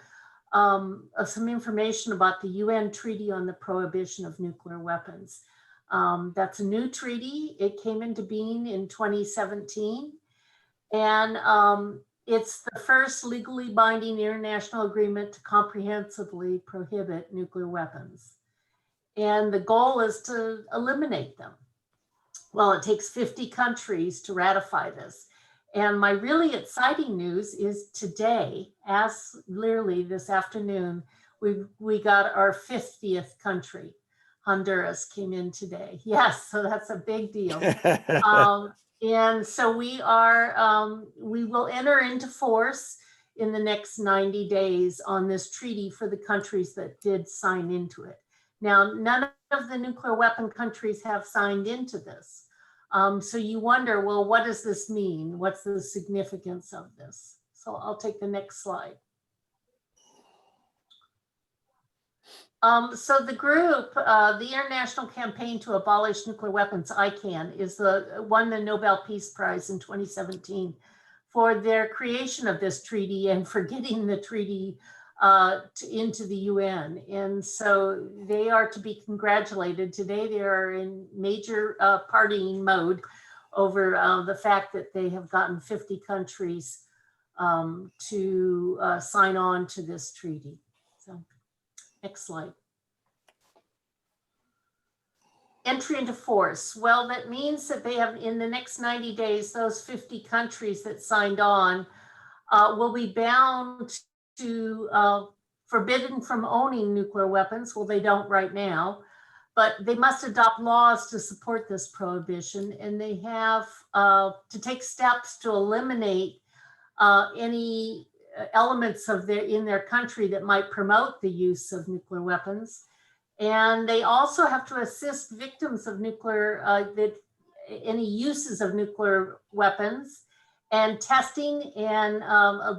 some information about the UN Treaty on the Prohibition of Nuclear Weapons. That's a new treaty. It came into being in 2017. And it's the first legally binding international agreement to comprehensively prohibit nuclear weapons. And the goal is to eliminate them. Well, it takes 50 countries to ratify this. And my really exciting news is today, as literally this afternoon, we got our 50th country. Honduras came in today. Yes, so that's a big deal. And so we will enter into force in the next 90 days on this treaty for the countries that did sign into it. Now, none of the nuclear weapon countries have signed into this. So you wonder, well, what does this mean? What's the significance of this? So I'll take the next slide. So the group, the International Campaign to Abolish Nuclear Weapons, ICAN, is won the Nobel Peace Prize in 2017 for their creation of this treaty and for getting the treaty into the UN. And so they are to be congratulated. Today they are in major partying mode over the fact that they have gotten 50 countries to sign on to this treaty. So next slide. Entry into force. Well, that means that they have, in the next 90 days, those 50 countries that signed on will be bound to forbidden from owning nuclear weapons. Well, they don't right now, but they must adopt laws to support this prohibition, and they have to take steps to eliminate any elements of in their country that might promote the use of nuclear weapons. And they also have to assist victims of nuclear, any uses of nuclear weapons, and testing, and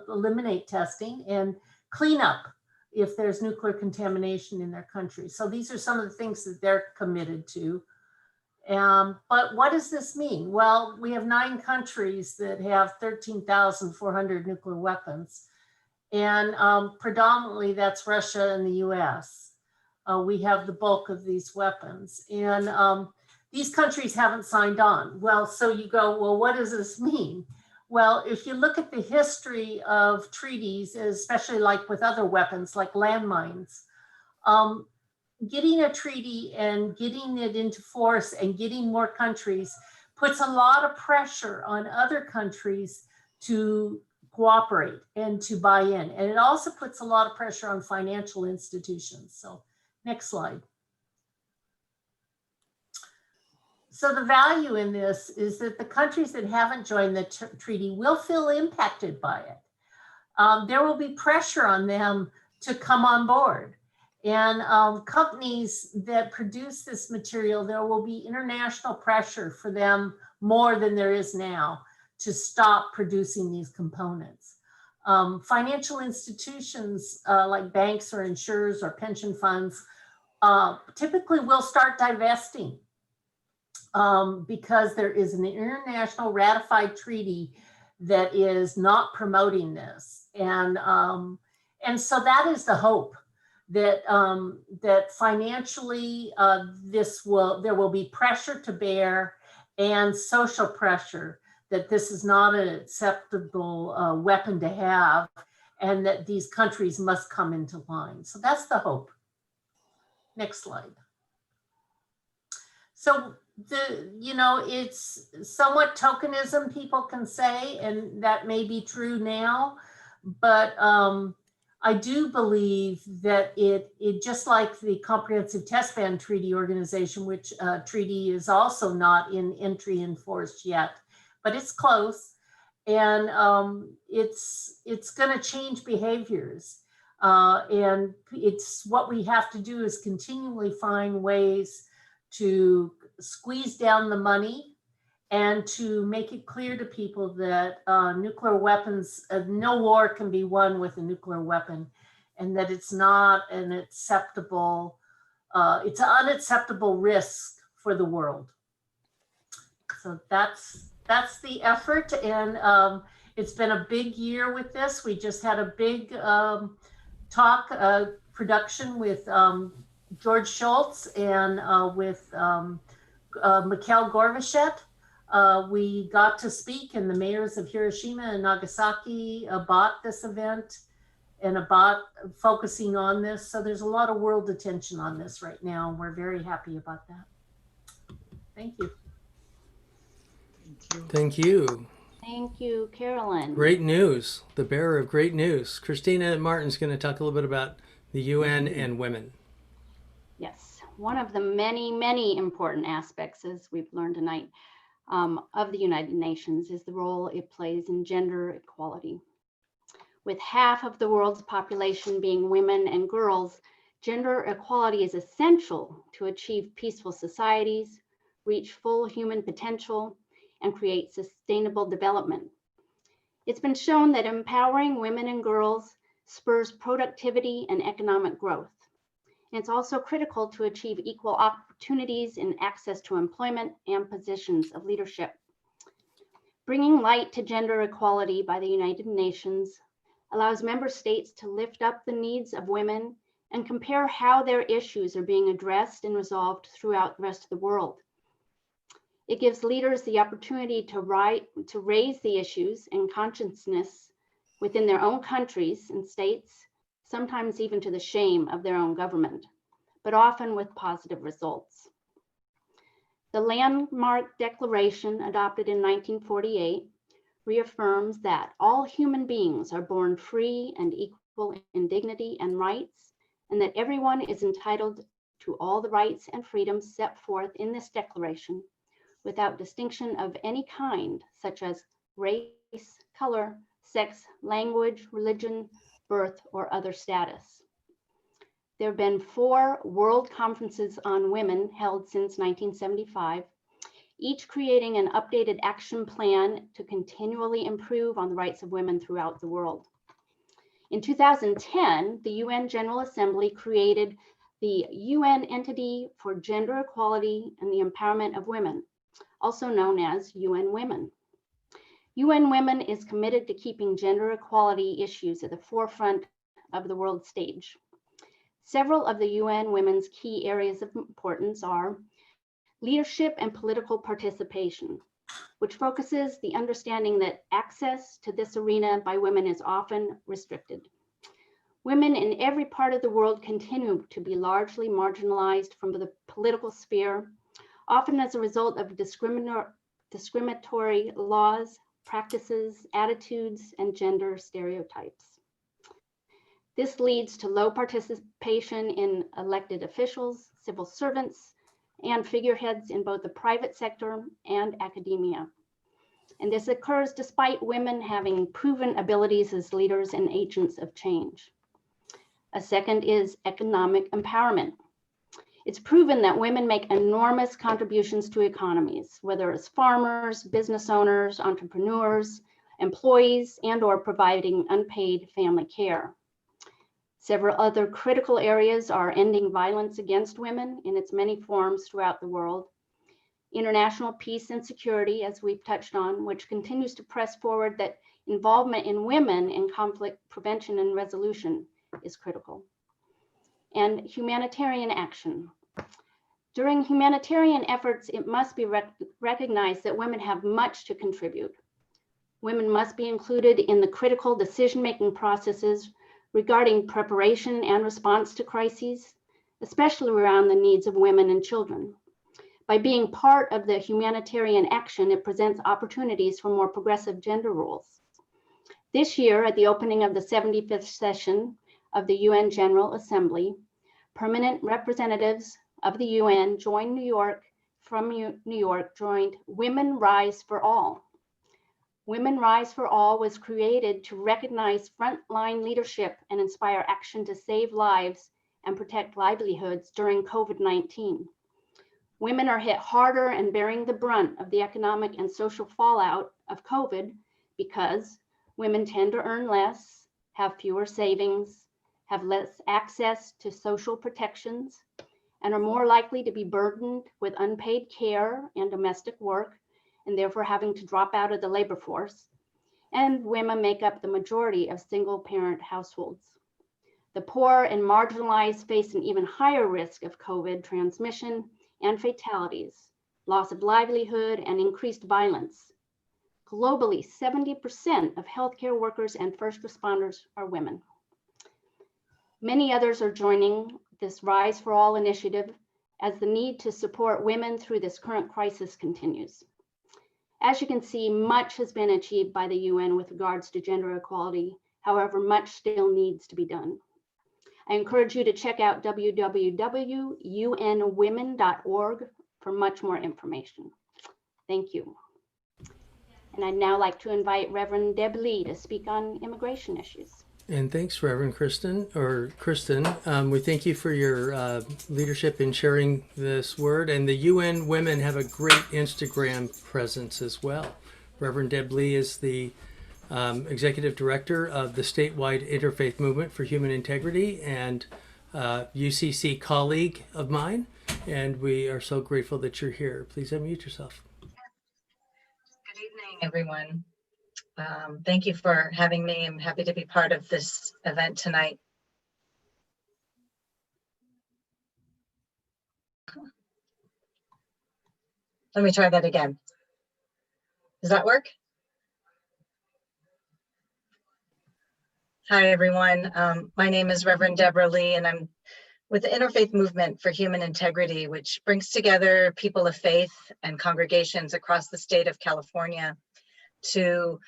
eliminate testing, and clean up if there's nuclear contamination in their country. So these are some of the things that they're committed to. But what does this mean? Well, we have 9 countries that have 13,400 nuclear weapons. And predominantly that's Russia and the US. We have the bulk of these weapons. And these countries haven't signed on. Well, so you go, well, what does this mean? Well, if you look at the history of treaties, especially like with other weapons like landmines, getting a treaty and getting it into force and getting more countries puts a lot of pressure on other countries to cooperate and to buy in. And it also puts a lot of pressure on financial institutions. So next slide. So the value in this is that the countries that haven't joined the treaty will feel impacted by it. There will be pressure on them to come on board. And companies that produce this material, there will be international pressure for them more than there is now to stop producing these components. Financial institutions like banks or insurers or pension funds typically will start divesting because there is an international ratified treaty that is not promoting this. And so that is the hope, that that financially there will be pressure to bear and social pressure that this is not an acceptable weapon to have, and that these countries must come into line. So that's the hope. Next slide. So it's somewhat tokenism, people can say, and that may be true now, but I do believe that it just like the Comprehensive Test Ban Treaty Organization, which treaty is also not in entry in force yet, but it's close, and it's going to change behaviors. And it's what we have to do is continually find ways to squeeze down the money and to make it clear to people that nuclear weapons, no war can be won with a nuclear weapon, and that it's not an acceptable, it's an unacceptable risk for the world. So that's the effort, and it's been a big year with this. We just had a big production with George Shultz and with Mikhail Gorbachev. We got to speak, and the mayors of Hiroshima and Nagasaki about this event and about focusing on this. So there's a lot of world attention on this right now, and we're very happy about that. Thank you. Thank you. Thank you, Carolyn. Great news, the bearer of great news. Kristina Martin's going to talk a little bit about the UN and women. Yes, one of the many, many important aspects, as we've learned tonight, of the United Nations is the role it plays in gender equality. With half of the world's population being women and girls, gender equality is essential to achieve peaceful societies, reach full human potential, and create sustainable development. It's been shown that empowering women and girls spurs productivity and economic growth. And it's also critical to achieve equal opportunities in access to employment and positions of leadership. Bringing light to gender equality by the United Nations allows member states to lift up the needs of women and compare how their issues are being addressed and resolved throughout the rest of the world. It gives leaders the opportunity to raise the issues and consciousness within their own countries and states, sometimes even to the shame of their own government, but often with positive results. The landmark declaration adopted in 1948 reaffirms that all human beings are born free and equal in dignity and rights, and that everyone is entitled to all the rights and freedoms set forth in this declaration without distinction of any kind, such as race, color, sex, language, religion, birth, or other status. There have been 4 World Conferences on Women held since 1975, each creating an updated action plan to continually improve on the rights of women throughout the world. In 2010, the UN General Assembly created the UN Entity for Gender Equality and the Empowerment of Women, also known as UN Women. UN Women is committed to keeping gender equality issues at the forefront of the world stage. Several of the UN Women's key areas of importance are leadership and political participation, which focuses the understanding that access to this arena by women is often restricted. Women in every part of the world continue to be largely marginalized from the political sphere, often as a result of discriminatory laws, practices, attitudes, and gender stereotypes. This leads to low participation in elected officials, civil servants, and figureheads in both the private sector and academia. And this occurs despite women having proven abilities as leaders and agents of change. A second is economic empowerment. It's proven that women make enormous contributions to economies, whether as farmers, business owners, entrepreneurs, employees, and/or providing unpaid family care. Several other critical areas are ending violence against women in its many forms throughout the world, international peace and security, as we've touched on, which continues to press forward that involvement in women in conflict prevention and resolution is critical, and humanitarian action. During humanitarian efforts, it must be recognized that women have much to contribute. Women must be included in the critical decision-making processes regarding preparation and response to crises, especially around the needs of women and children. By being part of the humanitarian action, it presents opportunities for more progressive gender roles. This year, at the opening of the 75th session of the UN General Assembly, permanent representatives of the UN joined New York joined Women Rise for All. Women Rise for All was created to recognize frontline leadership and inspire action to save lives and protect livelihoods during COVID-19. Women are hit harder and bearing the brunt of the economic and social fallout of COVID because women tend to earn less, have fewer savings, have less access to social protections, and are more likely to be burdened with unpaid care and domestic work, and therefore having to drop out of the labor force. And women make up the majority of single-parent households. The poor and marginalized face an even higher risk of COVID transmission and fatalities, loss of livelihood, and increased violence. Globally, 70% of healthcare workers and first responders are women. Many others are joining this Rise for All initiative as the need to support women through this current crisis continues. As you can see, much has been achieved by the UN with regards to gender equality. However, much still needs to be done. I encourage you to check out www.unwomen.org for much more information. Thank you. And I'd now like to invite Reverend Dille to speak on immigration issues. And thanks, Reverend Kristen. We thank you for your leadership in sharing this word. And the UN Women have a great Instagram presence as well. Reverend Dille is the Executive Director of the statewide Interfaith Movement for Human Integrity and UCC colleague of mine. And we are so grateful that you're here. Please unmute yourself. Good evening, everyone. Thank you for having me. I'm happy to be part of this event tonight. Let me try that again. Does that work? Hi, everyone. My name is Reverend Deborah Lee, and I'm with the Interfaith Movement for Human Integrity, which brings together people of faith and congregations across the state of California to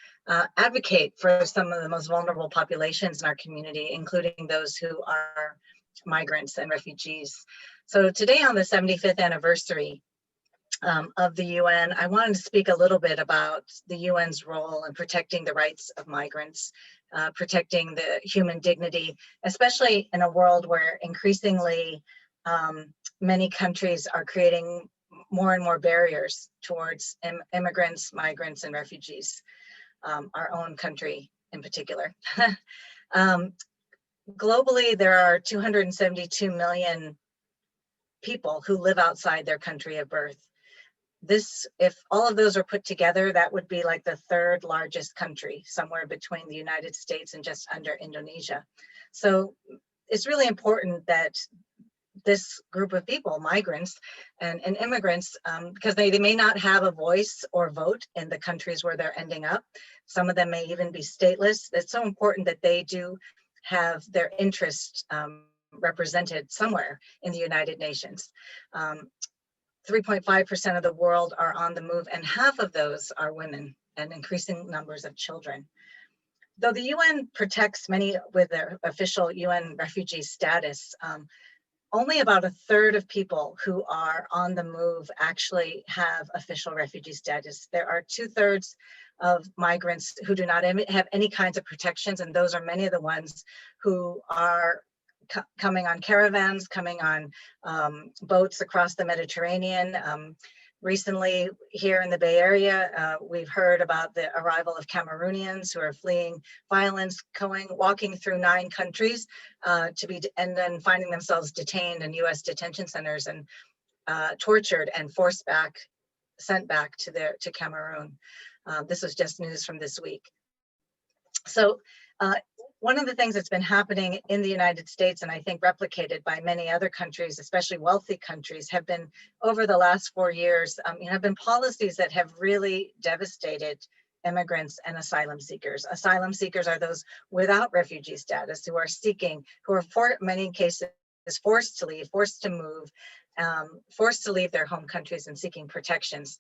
advocate for some of the most vulnerable populations in our community, including those who are migrants and refugees. So today, on the 75th anniversary of the UN, I wanted to speak a little bit about the UN's role in protecting the rights of migrants, protecting the human dignity, especially in a world where increasingly many countries are creating more and more barriers towards immigrants, migrants, and refugees, our own country in particular. Globally, there are 272 million people who live outside their country of birth. This, if all of those are put together, that would be like the third largest country, somewhere between the United States and just under Indonesia. So it's really important that this group of people, migrants and immigrants, because they may not have a voice or vote in the countries where they're ending up. Some of them may even be stateless. It's so important that they do have their interests represented somewhere in the United Nations. 3.5% of the world are on the move, and half of those are women and increasing numbers of children. Though the UN protects many with their official UN refugee status, only about a third of people who are on the move actually have official refugee status. There are 2/3 of migrants who do not have any kinds of protections, and those are many of the ones who are coming on caravans, coming on boats across the Mediterranean. Recently, here in the Bay Area, we've heard about the arrival of Cameroonians who are fleeing violence, walking through 9 countries and then finding themselves detained in U.S. detention centers and tortured and sent back to Cameroon. This was just news from this week. So one of the things that's been happening in the United States, and I think replicated by many other countries, especially wealthy countries, have been over the last 4 years, have been policies that have really devastated immigrants and asylum seekers. Asylum seekers are those without refugee status who are seeking, who are in many cases forced to leave, forced to move, forced to leave their home countries and seeking protections.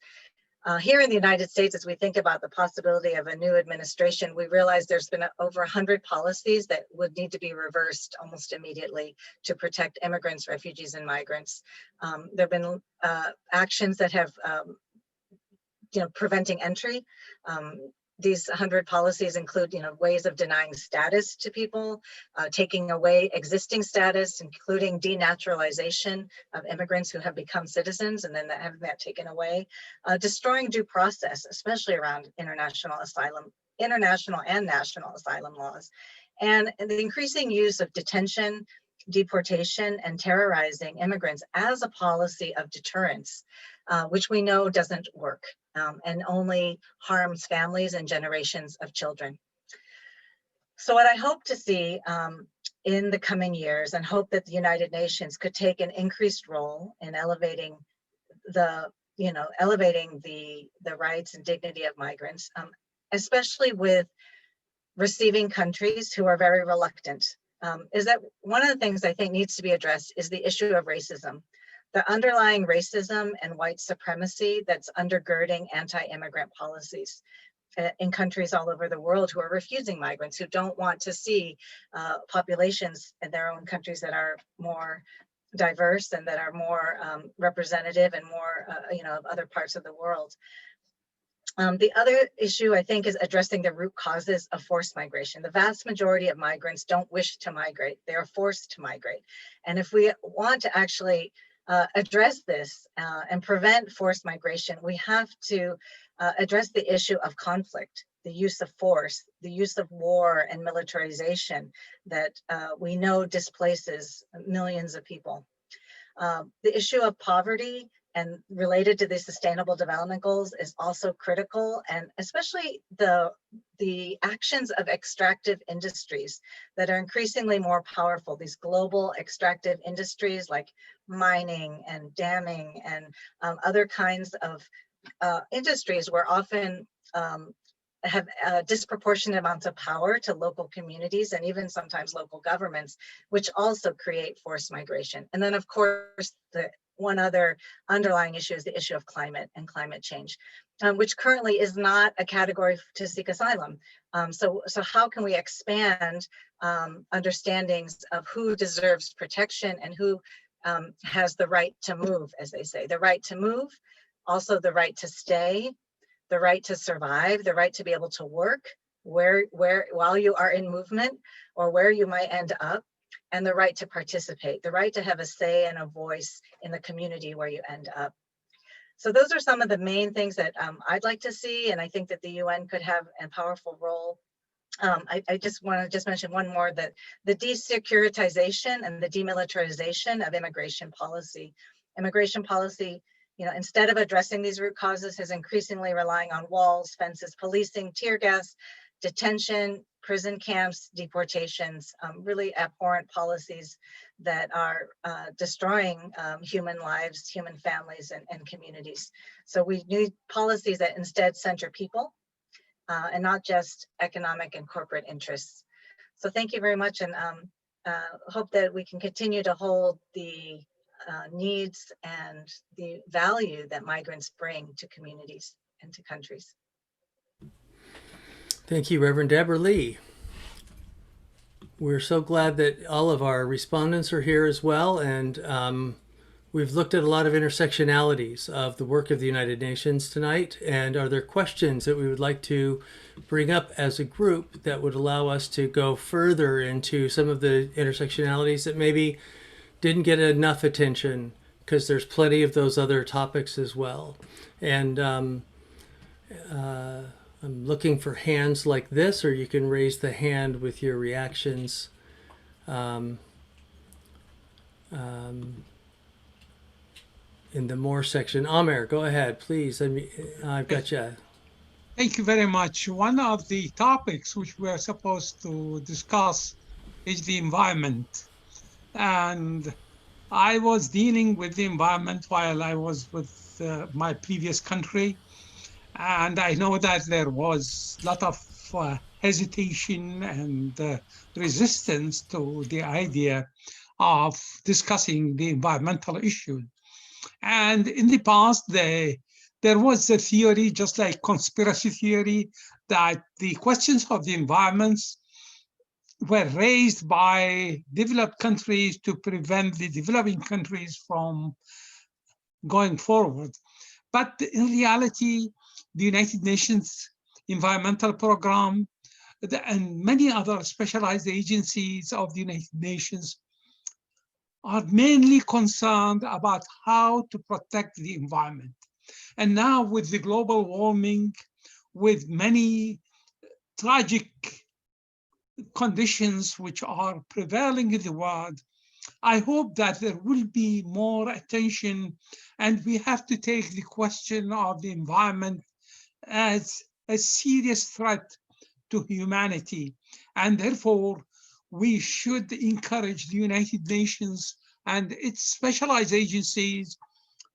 Here in the United States, as we think about the possibility of a new administration, we realize there's been over 100 policies that would need to be reversed almost immediately to protect immigrants, refugees, and migrants. There have been actions that have, preventing entry. These 100 policies include, ways of denying status to people, taking away existing status, including denaturalization of immigrants who have become citizens and then having that taken away, destroying due process, especially around international and national asylum laws, and the increasing use of detention, deportation, and terrorizing immigrants as a policy of deterrence, which we know doesn't work. And only harms families and generations of children. So what I hope to see in the coming years, and hope that the United Nations could take an increased role in elevating the rights and dignity of migrants, especially with receiving countries who are very reluctant, is that one of the things I think needs to be addressed is the issue of racism. The underlying racism and white supremacy that's undergirding anti-immigrant policies. in countries all over the world who are refusing migrants, who don't want to see populations in their own countries that are more diverse and that are more representative and more, of other parts of the world. The other issue, I think, is addressing the root causes of forced migration. The vast majority of migrants don't wish to migrate. They are forced to migrate. And if we want to actually address this and prevent forced migration, we have to address the issue of conflict, the use of force, the use of war and militarization that we know displaces millions of people. The issue of poverty and related to the Sustainable Development Goals is also critical, and especially the actions of extractive industries that are increasingly more powerful, these global extractive industries like mining and damming and other kinds of industries where often have disproportionate amounts of power to local communities and even sometimes local governments, which also create forced migration. And then of course, the one other underlying issue is the issue of climate and climate change, which currently is not a category to seek asylum. So how can we expand understandings of who deserves protection and who has the right to move, as they say, the right to move, also the right to stay, the right to survive, the right to be able to work while you are in movement or where you might end up, and the right to participate, the right to have a say and a voice in the community where you end up. So those are some of the main things that I'd like to see, and I think that the UN could have a powerful role. I just want to mention one more, that the desecuritization and the demilitarization of immigration policy. Immigration policy, instead of addressing these root causes, is increasingly relying on walls, fences, policing, tear gas, detention, prison camps, deportations, really abhorrent policies that are destroying human lives, human families, and communities. So we need policies that instead center people and not just economic and corporate interests. So thank you very much, and hope that we can continue to hold the needs and the value that migrants bring to communities and to countries. Thank you, Reverend Deborah Lee. We're so glad that all of our respondents are here as well, and we've looked at a lot of intersectionalities of the work of the United Nations tonight. And are there questions that we would like to bring up as a group that would allow us to go further into some of the intersectionalities that maybe didn't get enough attention, because there's plenty of those other topics as well. And I'm looking for hands like this, or you can raise the hand with your reactions. In the more section. Amer, go ahead, please. I've got you. Thank you very much. One of the topics which we're supposed to discuss is the environment. And I was dealing with the environment while I was with my previous country. And I know that there was a lot of hesitation and resistance to the idea of discussing the environmental issue. And in the past, there was a theory, just like conspiracy theory, that the questions of the environments were raised by developed countries to prevent the developing countries from going forward. But in reality, the United Nations Environmental Program and many other specialized agencies of the United Nations are mainly concerned about how to protect the environment. And now with the global warming, with many tragic conditions which are prevailing in the world, I hope that there will be more attention, and we have to take the question of the environment as a serious threat to humanity. And therefore, we should encourage the United Nations and its specialized agencies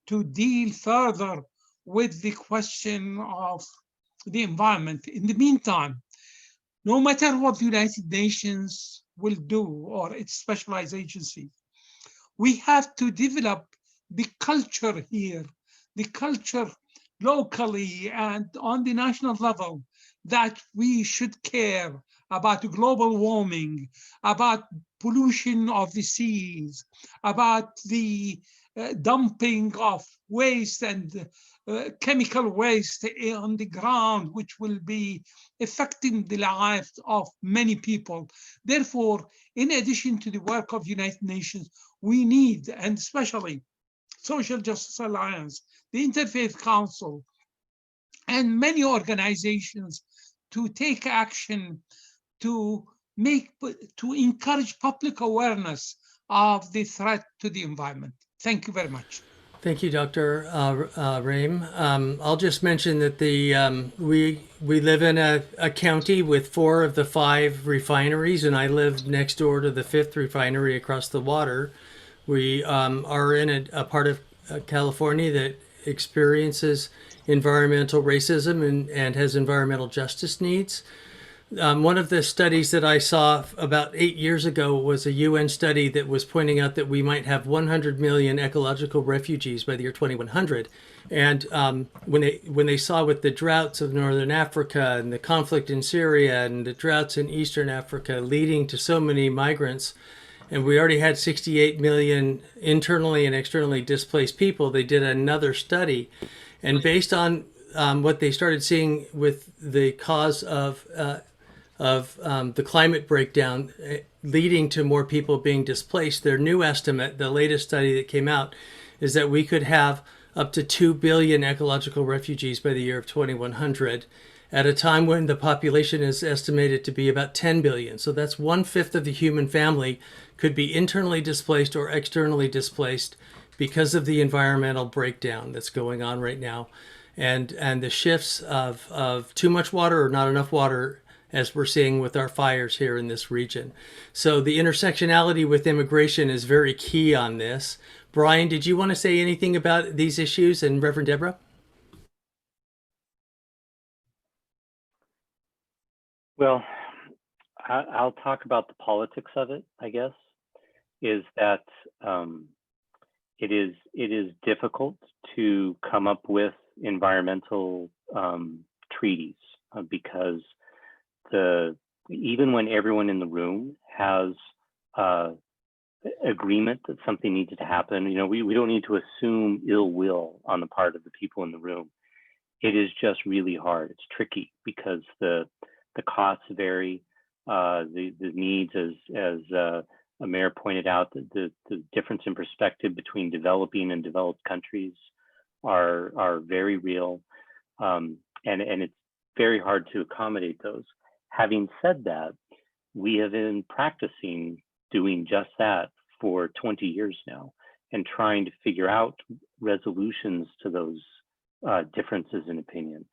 to deal further with the question of the environment. In the meantime, no matter what the United Nations will do or its specialized agencies, we have to develop the culture here, the culture locally and on the national level that we should care about global warming, about pollution of the seas, about the dumping of waste and chemical waste on the ground, which will be affecting the lives of many people. Therefore, in addition to the work of the United Nations, we need, and especially Social Justice Alliance, the Interfaith Council, and many organizations to take action to encourage public awareness of the threat to the environment. Thank you very much. Thank you, Dr. Raim. I'll just mention that we live in a county with 4 of the 5 refineries, and I live next door to the 5th refinery across the water. We are in a part of California that experiences environmental racism and has environmental justice needs. One of the studies that I saw about 8 years ago was a UN study that was pointing out that we might have 100 million ecological refugees by the year 2100. And when they saw with the droughts of Northern Africa and the conflict in Syria and the droughts in Eastern Africa leading to so many migrants, and we already had 68 million internally and externally displaced people, they did another study. And based on what they started seeing with the cause of the climate breakdown leading to more people being displaced, their new estimate, the latest study that came out, is that we could have up to 2 billion ecological refugees by the year of 2100, at a time when the population is estimated to be about 10 billion. So that's 1/5 of the human family could be internally displaced or externally displaced because of the environmental breakdown that's going on right now. And the shifts of too much water or not enough water, as we're seeing with our fires here in this region. So the intersectionality with immigration is very key on this. Brian, did you want to say anything about these issues, and Reverend Deborah? Well, I'll talk about the politics of it, I guess, is that it is difficult to come up with environmental treaties because even when everyone in the room has agreement that something needs to happen, we don't need to assume ill will on the part of the people in the room. It is just really hard. It's tricky because the costs vary, the needs, as a mayor pointed out, the difference in perspective between developing and developed countries are very real, and it's very hard to accommodate those. Having said that, we have been practicing doing just that for 20 years now and trying to figure out resolutions to those differences in opinion.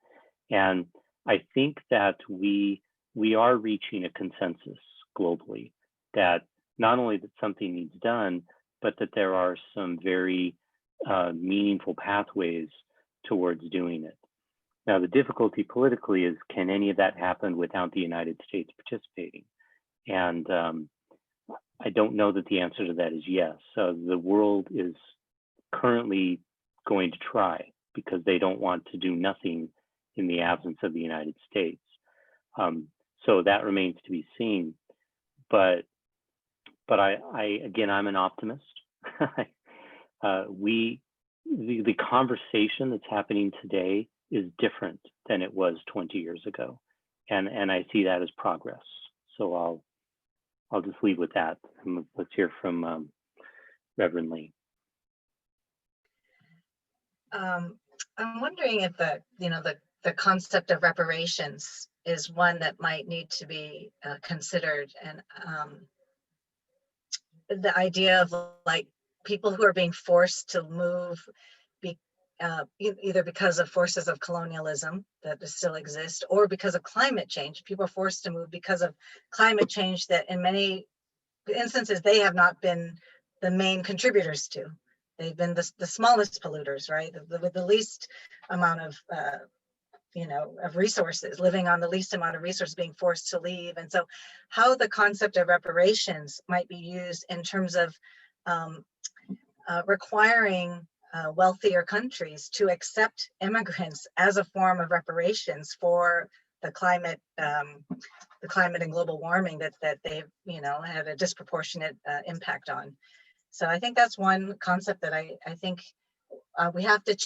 And I think that we are reaching a consensus globally that not only that something needs done, but that there are some very meaningful pathways towards doing it. Now, the difficulty politically is, can any of that happen without the United States participating? And I don't know that the answer to that is yes. So the world is currently going to try because they don't want to do nothing in the absence of the United States. So that remains to be seen. But again, I'm an optimist. The conversation that's happening today is different than it was 20 years ago, and I see that as progress. So I'll just leave with that. Let's hear from Reverend Lee. I'm wondering if the concept of reparations is one that might need to be considered, and the idea of like people who are being forced to move either because of forces of colonialism that still exist or because of climate change. People are forced to move because of climate change that in many instances they have not been the main contributors to. They've been the smallest polluters, right? With the least amount of of resources, living on the least amount of resources, being forced to leave. And so how the concept of reparations might be used in terms of requiring wealthier countries to accept immigrants as a form of reparations for the climate and global warming that they've, had a disproportionate impact on. So I think that's one concept that I think we have to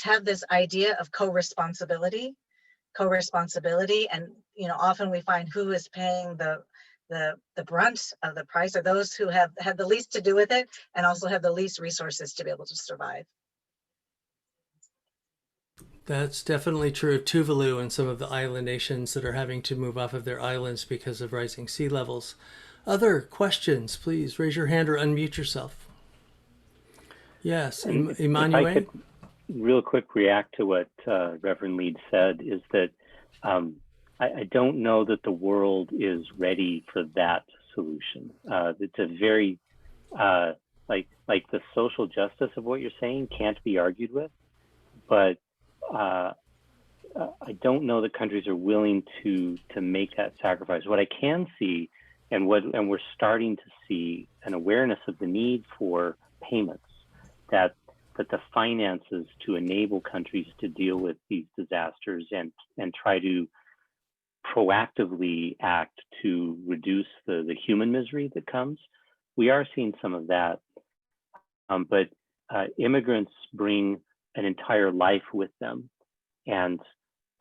have this idea of co-responsibility, and often we find who is paying the brunt of the price are those who have had the least to do with it and also have the least resources to be able to survive. That's definitely true of Tuvalu and some of the island nations that are having to move off of their islands because of rising sea levels. Other questions, please raise your hand or unmute yourself. Yes, Emmanuel? If I could real quick react to what Reverend Lead said, is that I don't know that the world is ready for that solution. It's a very, like the social justice of what you're saying can't be argued with, but I don't know that countries are willing to make that sacrifice. What I can see, and we're starting to see, an awareness of the need for payments, that the finances to enable countries to deal with these disasters and try to proactively act to reduce the human misery that comes. We are seeing some of that, but immigrants bring an entire life with them, and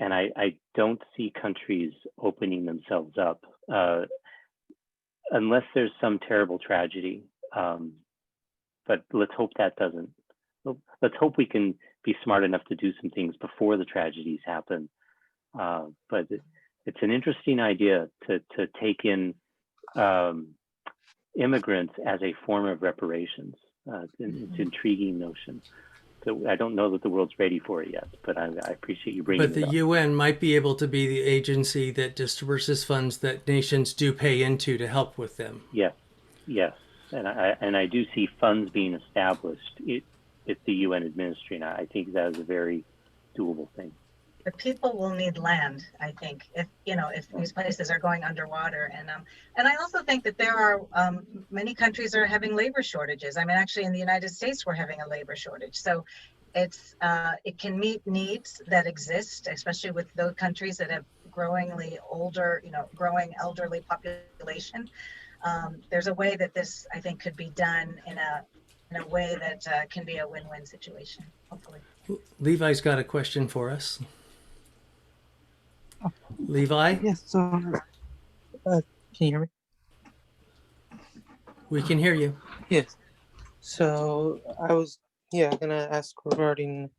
I don't see countries opening themselves up unless there's some terrible tragedy. But let's hope that doesn't. Let's hope we can be smart enough to do some things before the tragedies happen. But it's an interesting idea to take in immigrants as a form of reparations. It's an intriguing notion. So I don't know that the world's ready for it yet, but I appreciate you bringing it up. But the UN might be able to be the agency that disperses funds that nations do pay into to help with them. Yes, yes. And I do see funds being established at the UN administration. I think that is a very doable thing. The people will need land, I think, if these places are going underwater. And I also think that there are many countries are having labor shortages. I mean, actually in the United States, we're having a labor shortage. So it can meet needs that exist, especially with those countries that have growing elderly population. There's a way that this, I think, could be done in a way that can be a win-win situation, hopefully. Levi's got a question for us. Levi? Yes, so can you hear me? We can hear you. Yes. So I was gonna ask regarding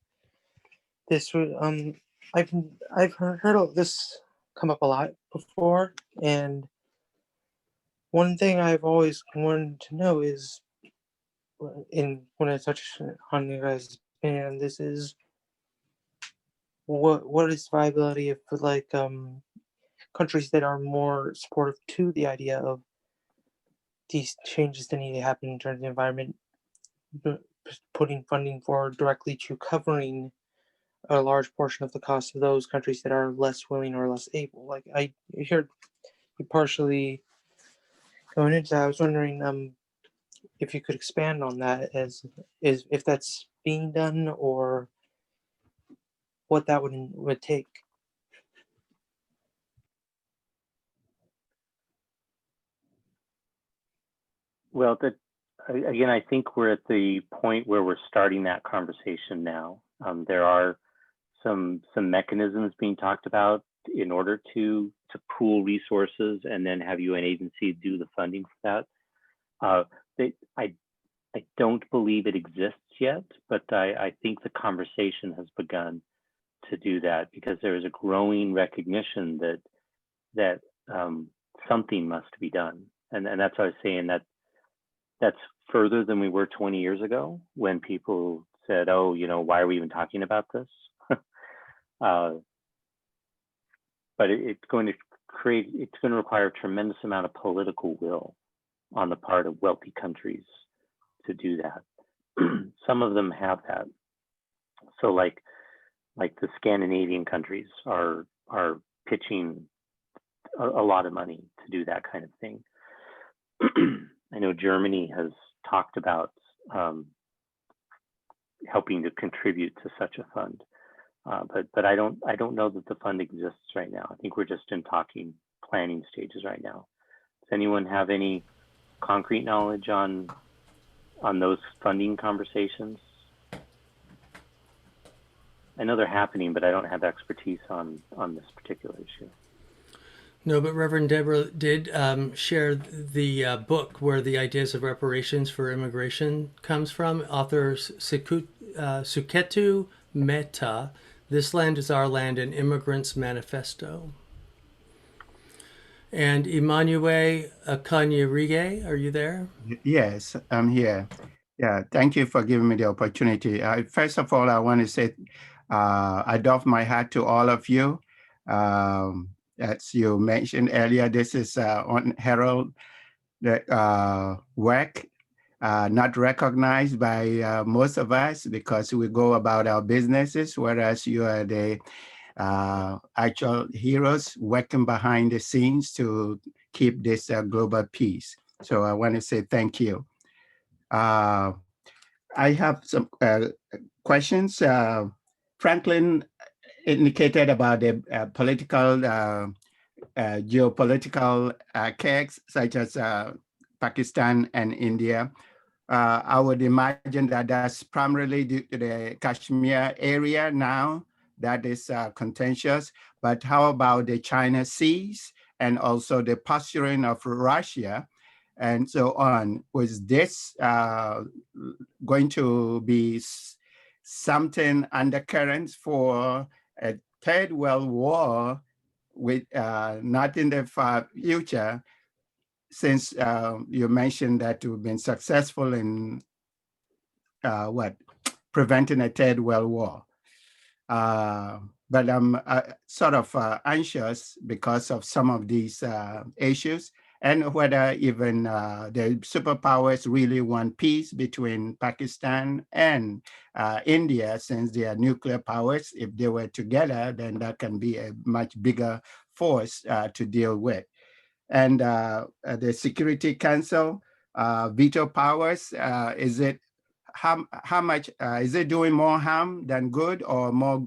this. I've heard of this come up a lot before, and one thing I've always wanted to know is, when I touch on you guys' opinion, this is what is the viability of countries that are more supportive to the idea of these changes that need to happen in terms of the environment, putting funding forward directly to covering a large portion of the cost of those countries that are less willing or less able. Like I heard you partially going into that. I was wondering if you could expand on that, if that's being done or what that would take. Well, again, I think we're at the point where we're starting that conversation now. There are some mechanisms being talked about in order to pool resources and then have UN agency do the funding for that. I don't believe it exists yet, but I think the conversation has begun to do that, because there is a growing recognition that something must be done. And that's what I was saying, that's further than we were 20 years ago, when people said, oh, why are we even talking about this? But it's going to require a tremendous amount of political will on the part of wealthy countries to do that. Some of them have that. So like the Scandinavian countries are pitching a lot of money to do that kind of thing. I know Germany has talked about helping to contribute to such a fund. But I don't know that the fund exists right now. I think we're just in planning stages right now. Does anyone have any concrete knowledge on those funding conversations? I know they're happening, but I don't have expertise on this particular issue. No, but Reverend Deborah did share the book where the ideas of reparations for immigration comes from. Author Suketu Mehta, This Land is Our Land, an Immigrant's Manifesto. And Emmanuel Akanyarige, are you there? Yes, I'm here. Yeah, thank you for giving me the opportunity. First of all, I want to say I doff my hat to all of you. As you mentioned earlier, this is on Herald work, not recognized by most of us because we go about our businesses, whereas you are the actual heroes working behind the scenes to keep this global peace. So I want to say thank you. I have some questions. Franklin indicated about the political, geopolitical chaos, such as Pakistan and India. I would imagine that that's primarily due to the Kashmir area now that is contentious. But how about the China Seas and also the posturing of Russia and so on? Was this going to be something undercurrents for a third world war with not in the far future, since you mentioned that you've been successful in preventing a third world war. But I'm sort of anxious because of some of these issues, and whether even the superpowers really want peace between Pakistan and India, since they are nuclear powers. If they were together, then that can be a much bigger force to deal with. And the Security Council veto powers, is it how much is it doing more harm than good, or more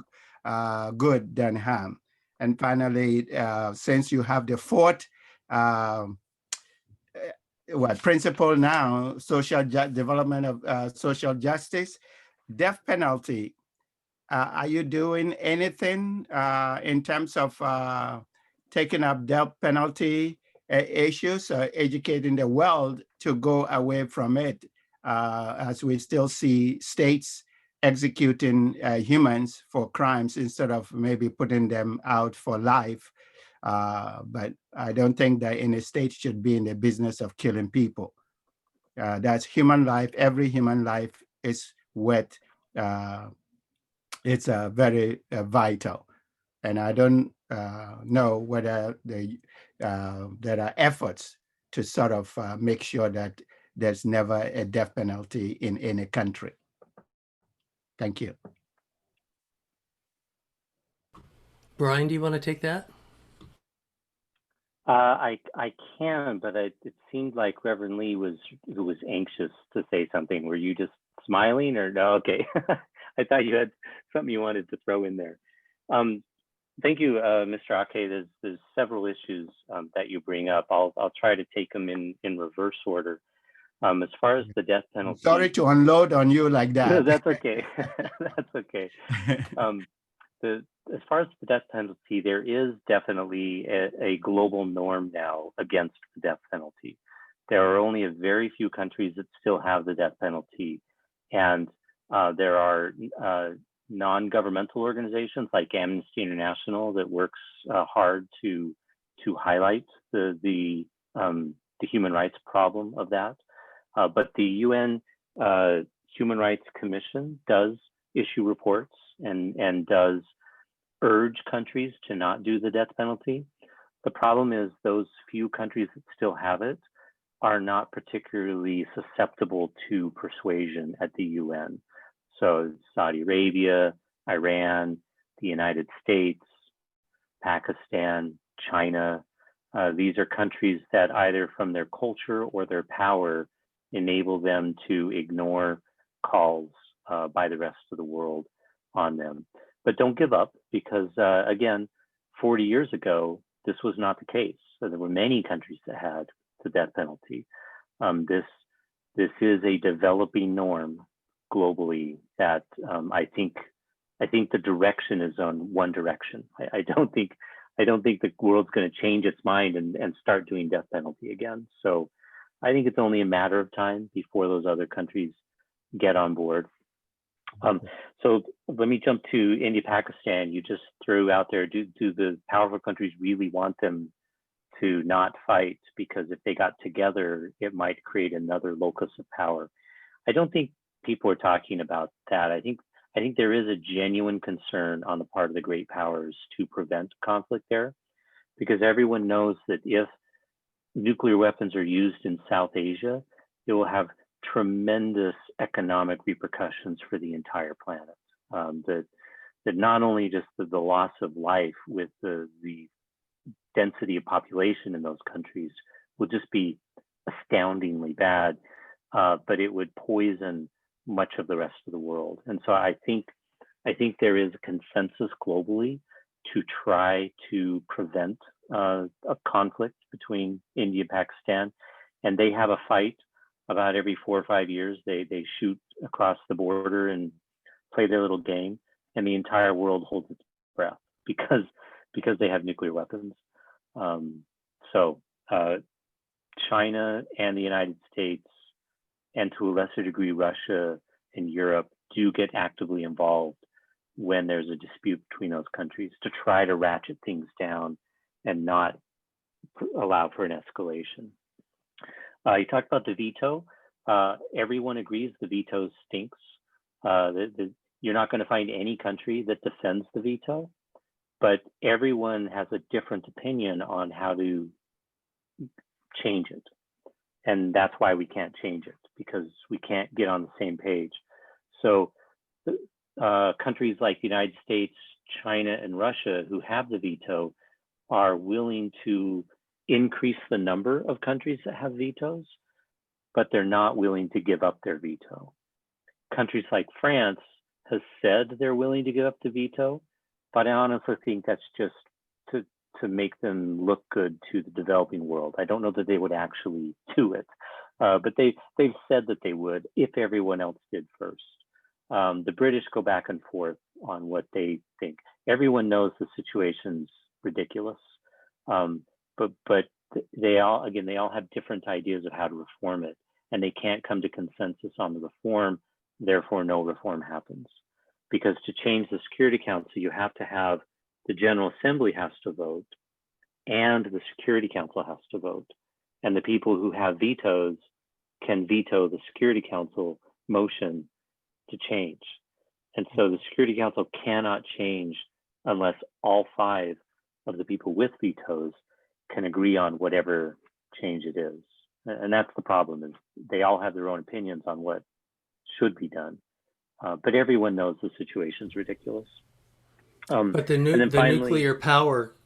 good than harm? And finally, since you have the fourth principle now, development of social justice, death penalty. Are you doing anything in terms of taking up death penalty issues, educating the world to go away from it, as we still see states executing humans for crimes instead of maybe putting them out for life? But I don't think that any state should be in the business of killing people. That's human life. Every human life is worth, it's very vital. And I don't know whether there are efforts to sort of make sure that there's never a death penalty in any country. Thank you. Brian, do you want to take that? I can, but it seemed like Reverend Lee was anxious to say something. Were you just smiling, or no? Okay, I thought you had something you wanted to throw in there. Thank you, Mr. Ake. There's several issues that you bring up. I'll try to take them in reverse order. As far as the death penalty. Sorry to unload on you like that. No, that's okay. That's okay. As far as the death penalty, there is definitely a global norm now against the death penalty. There are only a very few countries that still have the death penalty, and there are non-governmental organizations like Amnesty International that works hard to highlight the human rights problem of that. But the UN Human Rights Commission does issue reports and does urge countries to not do the death penalty. The problem is those few countries that still have it are not particularly susceptible to persuasion at the UN. So Saudi Arabia, Iran, the United States, Pakistan, China, these are countries that either from their culture or their power enable them to ignore calls by the rest of the world on them. But don't give up, because again, 40 years ago, this was not the case. So there were many countries that had the death penalty. This is a developing norm globally that I think the direction is on one direction. I don't think the world's going to change its mind and start doing death penalty again. So I think it's only a matter of time before those other countries get on board. So let me jump to India, Pakistan. You just threw out there, do the powerful countries really want them to not fight? Because if they got together, it might create another locus of power. I don't think people are talking about that. I think there is a genuine concern on the part of the great powers to prevent conflict there, because everyone knows that if nuclear weapons are used in South Asia, it will have tremendous economic repercussions for the entire planet. That not only just the loss of life with the density of population in those countries will just be astoundingly bad, but it would poison much of the rest of the world. And so I think there is a consensus globally to try to prevent a conflict between India and Pakistan. And they have a fight about every 4 or 5 years. They shoot across the border and play their little game, and the entire world holds its breath because they have nuclear weapons. China and the United States, and to a lesser degree Russia and Europe, do get actively involved when there's a dispute between those countries to try to ratchet things down and not allow for an escalation. You talked about the veto. Everyone agrees the veto stinks. You're not going to find any country that defends the veto, but everyone has a different opinion on how to change it. And that's why we can't change it, because we can't get on the same page. So countries like the United States, China, and Russia, who have the veto, are willing to increase the number of countries that have vetoes, but they're not willing to give up their veto. Countries like France has said they're willing to give up the veto, but I honestly think that's just to make them look good to the developing world. I don't know that they would actually do it, but they've said that they would if everyone else did first. The British go back and forth on what they think. Everyone knows the situation's ridiculous, but they all have different ideas of how to reform it, and they can't come to consensus on the reform. Therefore, no reform happens. Because to change the Security Council, you have to have the General Assembly has to vote, and the Security Council has to vote. And the people who have vetoes can veto the Security Council motion to change. And so the Security Council cannot change unless all 5 of the people with vetoes can agree on whatever change it is. And that's the problem, is they all have their own opinions on what should be done. But everyone knows the situation's ridiculous. But the nuclear power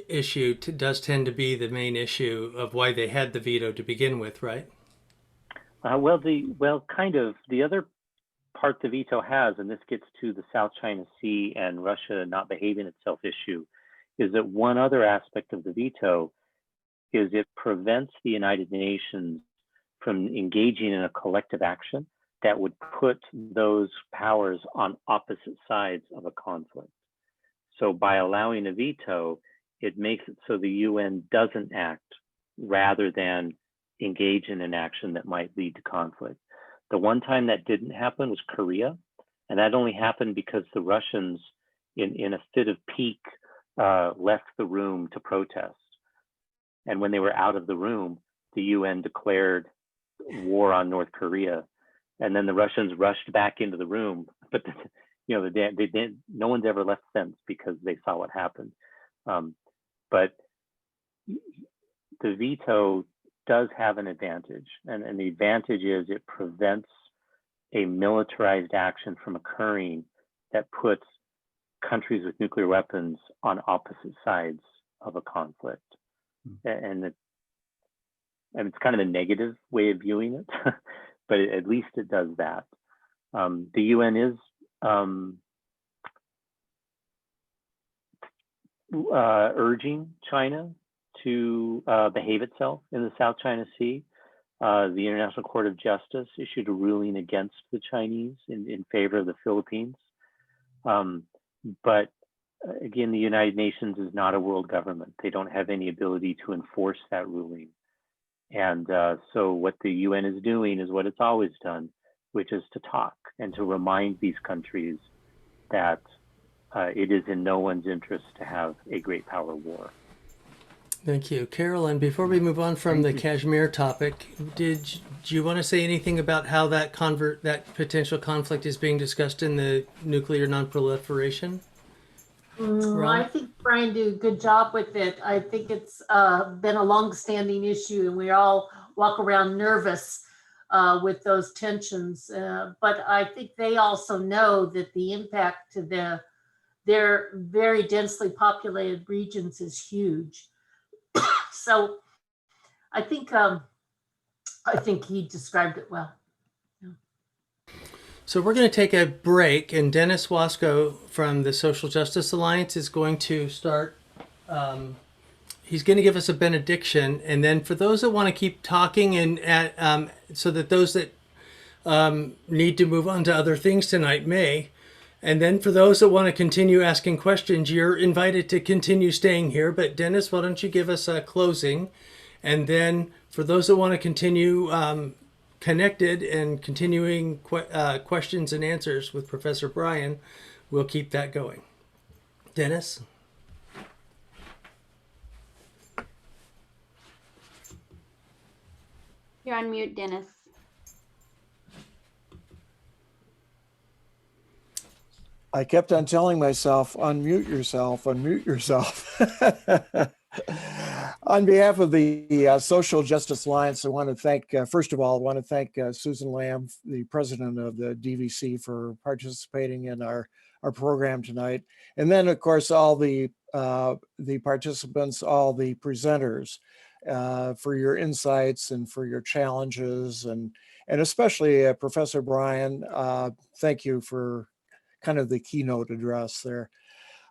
issue does tend to be the main issue of why they had the veto to begin with, right? Kind of. The other part the veto has, and this gets to the South China Sea and Russia not behaving itself issue, is that one other aspect of the veto is it prevents the United Nations from engaging in a collective action that would put those powers on opposite sides of a conflict. So by allowing a veto, it makes it so the UN doesn't act rather than engage in an action that might lead to conflict. The one time that didn't happen was Korea, and that only happened because the Russians, in a fit of pique, left the room to protest. And when they were out of the room, the UN declared war on North Korea, and then the Russians rushed back into the room. But no one's ever left since because they saw what happened. But the veto does have an advantage, and the advantage is it prevents a militarized action from occurring that puts countries with nuclear weapons on opposite sides of a conflict. And it's kind of a negative way of viewing it, but at least it does that. The UN is urging China to behave itself in the South China Sea. The International Court of Justice issued a ruling against the Chinese in favor of the Philippines. But again, the United Nations is not a world government. They don't have any ability to enforce that ruling. And so what the UN is doing is what it's always done, which is to talk and to remind these countries that it is in no one's interest to have a great power war. Thank you. Carolyn, before we move on from the Kashmir topic, do you want to say anything about how that potential conflict is being discussed in the nuclear nonproliferation? I think Brian did a good job with it. I think it's been a long-standing issue, and we all walk around nervous with those tensions. But I think they also know that the impact to their very densely populated regions is huge. So I think he described it well. So we're going to take a break, and Dennis Wasco from the Social Justice Alliance is going to start. He's going to give us a benediction, and then for those that want to keep talking, and so that those that need to move on to other things tonight may. And then for those that want to continue asking questions, you're invited to continue staying here. But Dennis, why don't you give us a closing? And then for those that want to continue connected and continuing questions and answers with Professor Brian, we'll keep that going. Dennis? You're on mute, Dennis. I kept on telling myself, unmute yourself, unmute yourself. On behalf of the Social Justice Alliance, I want to thank, first of all, I want to thank Susan Lamb, the president of the DVC, for participating in our program tonight. And then, of course, all the participants, all the presenters, for your insights and for your challenges, and especially Professor Brian, thank you for kind of the keynote address there.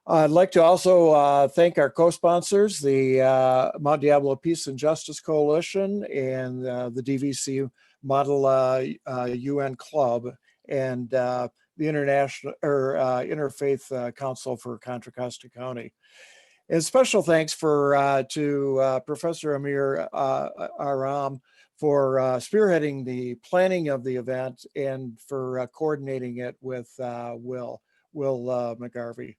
I'd like to also thank our co-sponsors, the Mount Diablo Peace and Justice Coalition and the DVC Model UN Club and the International Interfaith Council for Contra Costa County. And special thanks to Professor Amir Aram for spearheading the planning of the event and for coordinating it with Will McGarvey.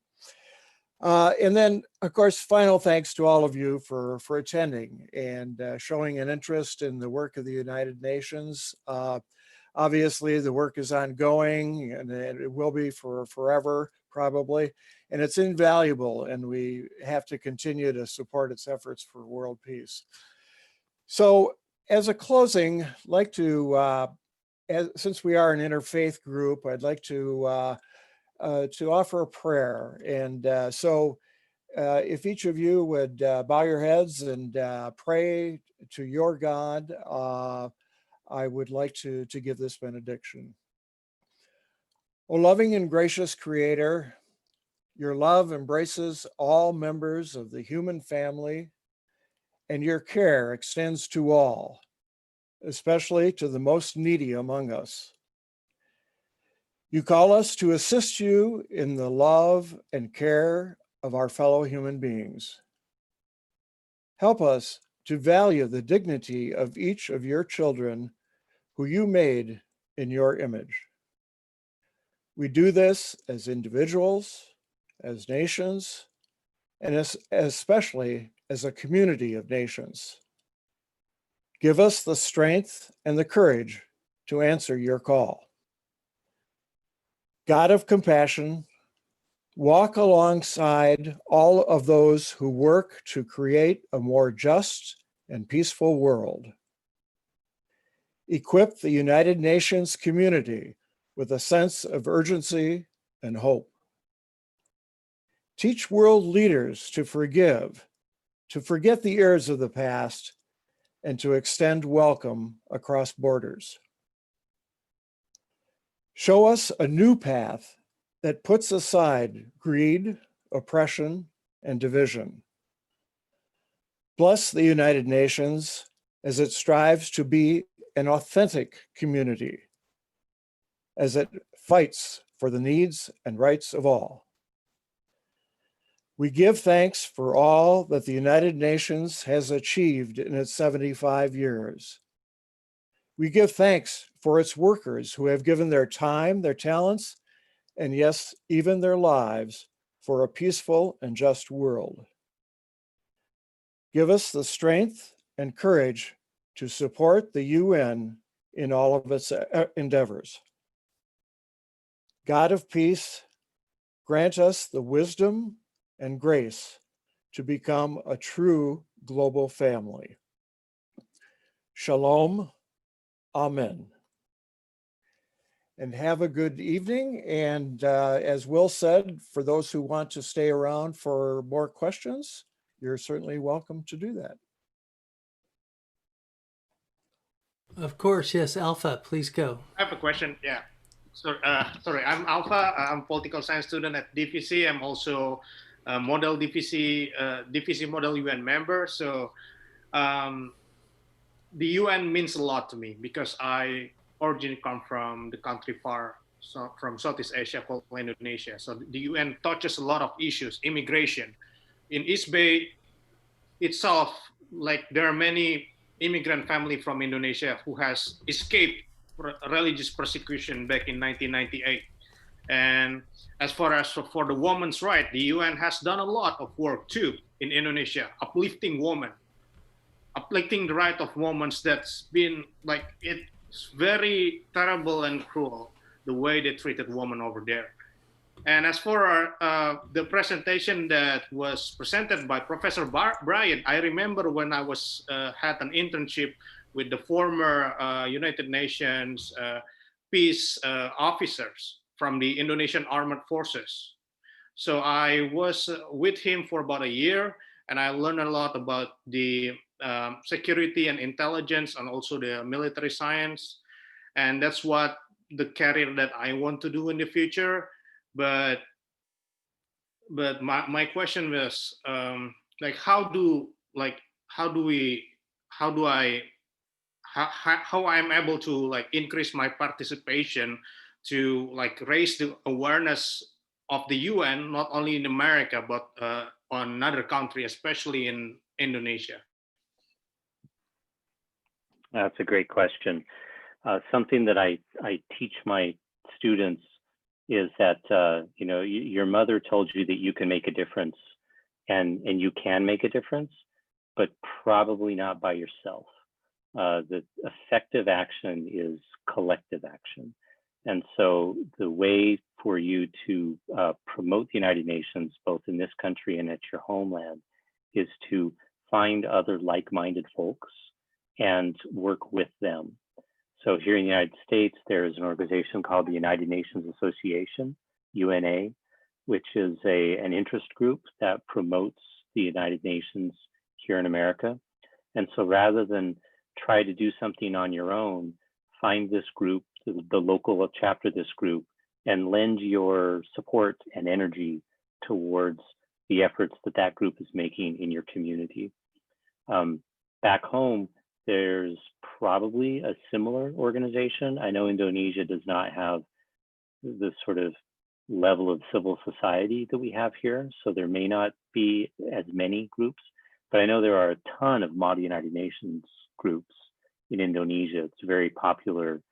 And then, of course, final thanks to all of you for attending and showing an interest in the work of the United Nations. Obviously, the work is ongoing, and it will be for forever, probably. And it's invaluable, and we have to continue to support its efforts for world peace. So, as a closing, I'd like to, since we are an interfaith group, I'd like to offer a prayer. And so if each of you would bow your heads and pray to your God, I would like to give this benediction. O loving and gracious Creator, your love embraces all members of the human family, and your care extends to all, especially to the most needy among us. You call us to assist you in the love and care of our fellow human beings. Help us to value the dignity of each of your children who you made in your image. We do this as individuals, as nations, and especially as a community of nations. Give us the strength and the courage to answer your call. God of compassion, walk alongside all of those who work to create a more just and peaceful world. Equip the United Nations community with a sense of urgency and hope. Teach world leaders to forgive, to forget the errors of the past, and to extend welcome across borders. Show us a new path that puts aside greed, oppression, and division. Bless the United Nations as it strives to be an authentic community, as it fights for the needs and rights of all. We give thanks for all that the United Nations has achieved in its 75 years. We give thanks for its workers who have given their time, their talents, and yes, even their lives for a peaceful and just world. Give us the strength and courage to support the UN in all of its endeavors. God of peace, grant us the wisdom and grace to become a true global family. Shalom. Amen. And have a good evening. And as Will said, for those who want to stay around for more questions, you're certainly welcome to do that. Of course, yes. Alpha, please go. I have a question. Yeah. So, sorry, I'm Alpha. I'm a political science student at DVC. I'm also a model DVC, DVC model UN member. So the UN means a lot to me because I originally come from the country from Southeast Asia called Indonesia. So the UN touches a lot of issues, immigration. In East Bay itself, like there are many immigrant family from Indonesia who has escaped religious persecution back in 1998. And as far as for the women's right, the UN has done a lot of work too in Indonesia, uplifting women, uplifting the right of women. That's been like, it's very terrible and cruel the way they treated women over there. And as for the presentation that was presented by Professor Brian, I remember when I was had an internship with the former United Nations peace officers from the Indonesian Armed Forces. So I was with him for about a year, and I learned a lot about the security and intelligence, and also the military science. And that's what the career that I want to do in the future. But my question was like, how I'm able to like increase my participation to like raise the awareness of the UN, not only in America, but on another country, especially in Indonesia? That's a great question. Something that I teach my students is that, you know, your mother told you that you can make a difference, and you can make a difference, but probably not by yourself. The effective action is collective action. And so the way for you to promote the United Nations, both in this country and at your homeland, is to find other like-minded folks and work with them. So here in the United States, there is an organization called the United Nations Association, UNA, which is an interest group that promotes the United Nations here in America. And so rather than try to do something on your own, find this group, the local chapter of this group, and lend your support and energy towards the efforts that that group is making in your community. Back home, there's probably a similar organization. I know Indonesia does not have the sort of level of civil society that we have here, so there may not be as many groups, but I know there are a ton of Model United Nations groups in Indonesia. It's a very popular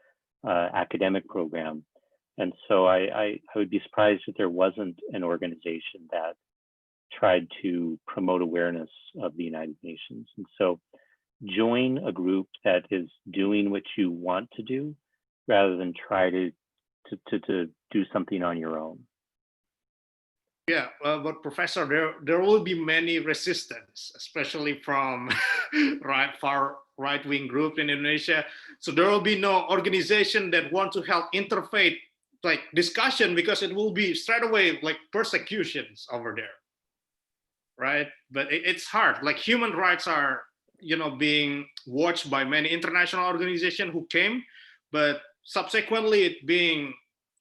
academic program. And so I would be surprised if there wasn't an organization that tried to promote awareness of the United Nations. And so join a group that is doing what you want to do rather than try to do something on your own. Yeah, but Professor, there will be many resistance, especially from far right-wing group in Indonesia. So there will be no organization that want to help interfaith like discussion, because it will be straight away like persecutions over there, right? But it's hard. Like human rights are, you know, being watched by many international organizations who came, but subsequently it being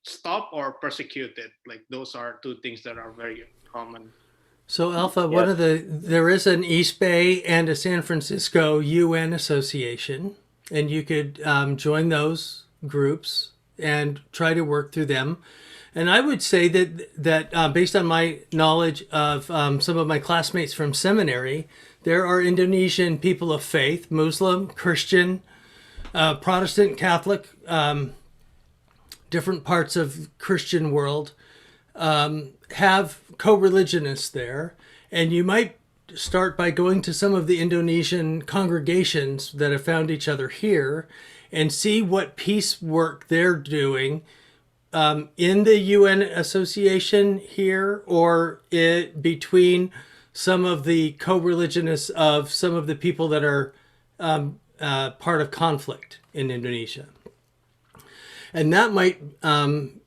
stopped or persecuted. Like those are two things that are very common. So Alpha, there is an East Bay and a San Francisco UN association, and you could join those groups and try to work through them. And I would say that based on my knowledge of some of my classmates from seminary, there are Indonesian people of faith, Muslim, Christian, Protestant, Catholic, different parts of Christian world have co-religionists there. And you might start by going to some of the Indonesian congregations that have found each other here and see what peace work they're doing in the UN association here, or between some of the co-religionists of some of the people that are part of conflict in Indonesia. And that might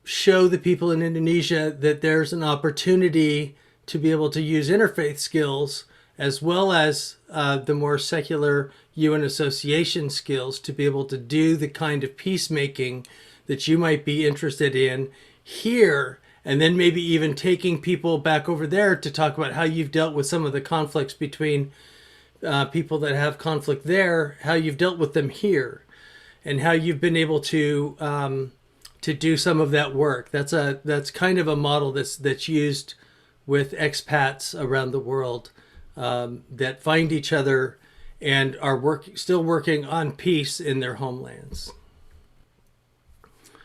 show the people in Indonesia that there's an opportunity to be able to use interfaith skills as well as the more secular UN association skills to be able to do the kind of peacemaking that you might be interested in here, and then maybe even taking people back over there to talk about how you've dealt with some of the conflicts between people that have conflict there, how you've dealt with them here, and how you've been able to do some of that work. That's kind of a model that's used with expats around the world that find each other and are still working on peace in their homelands.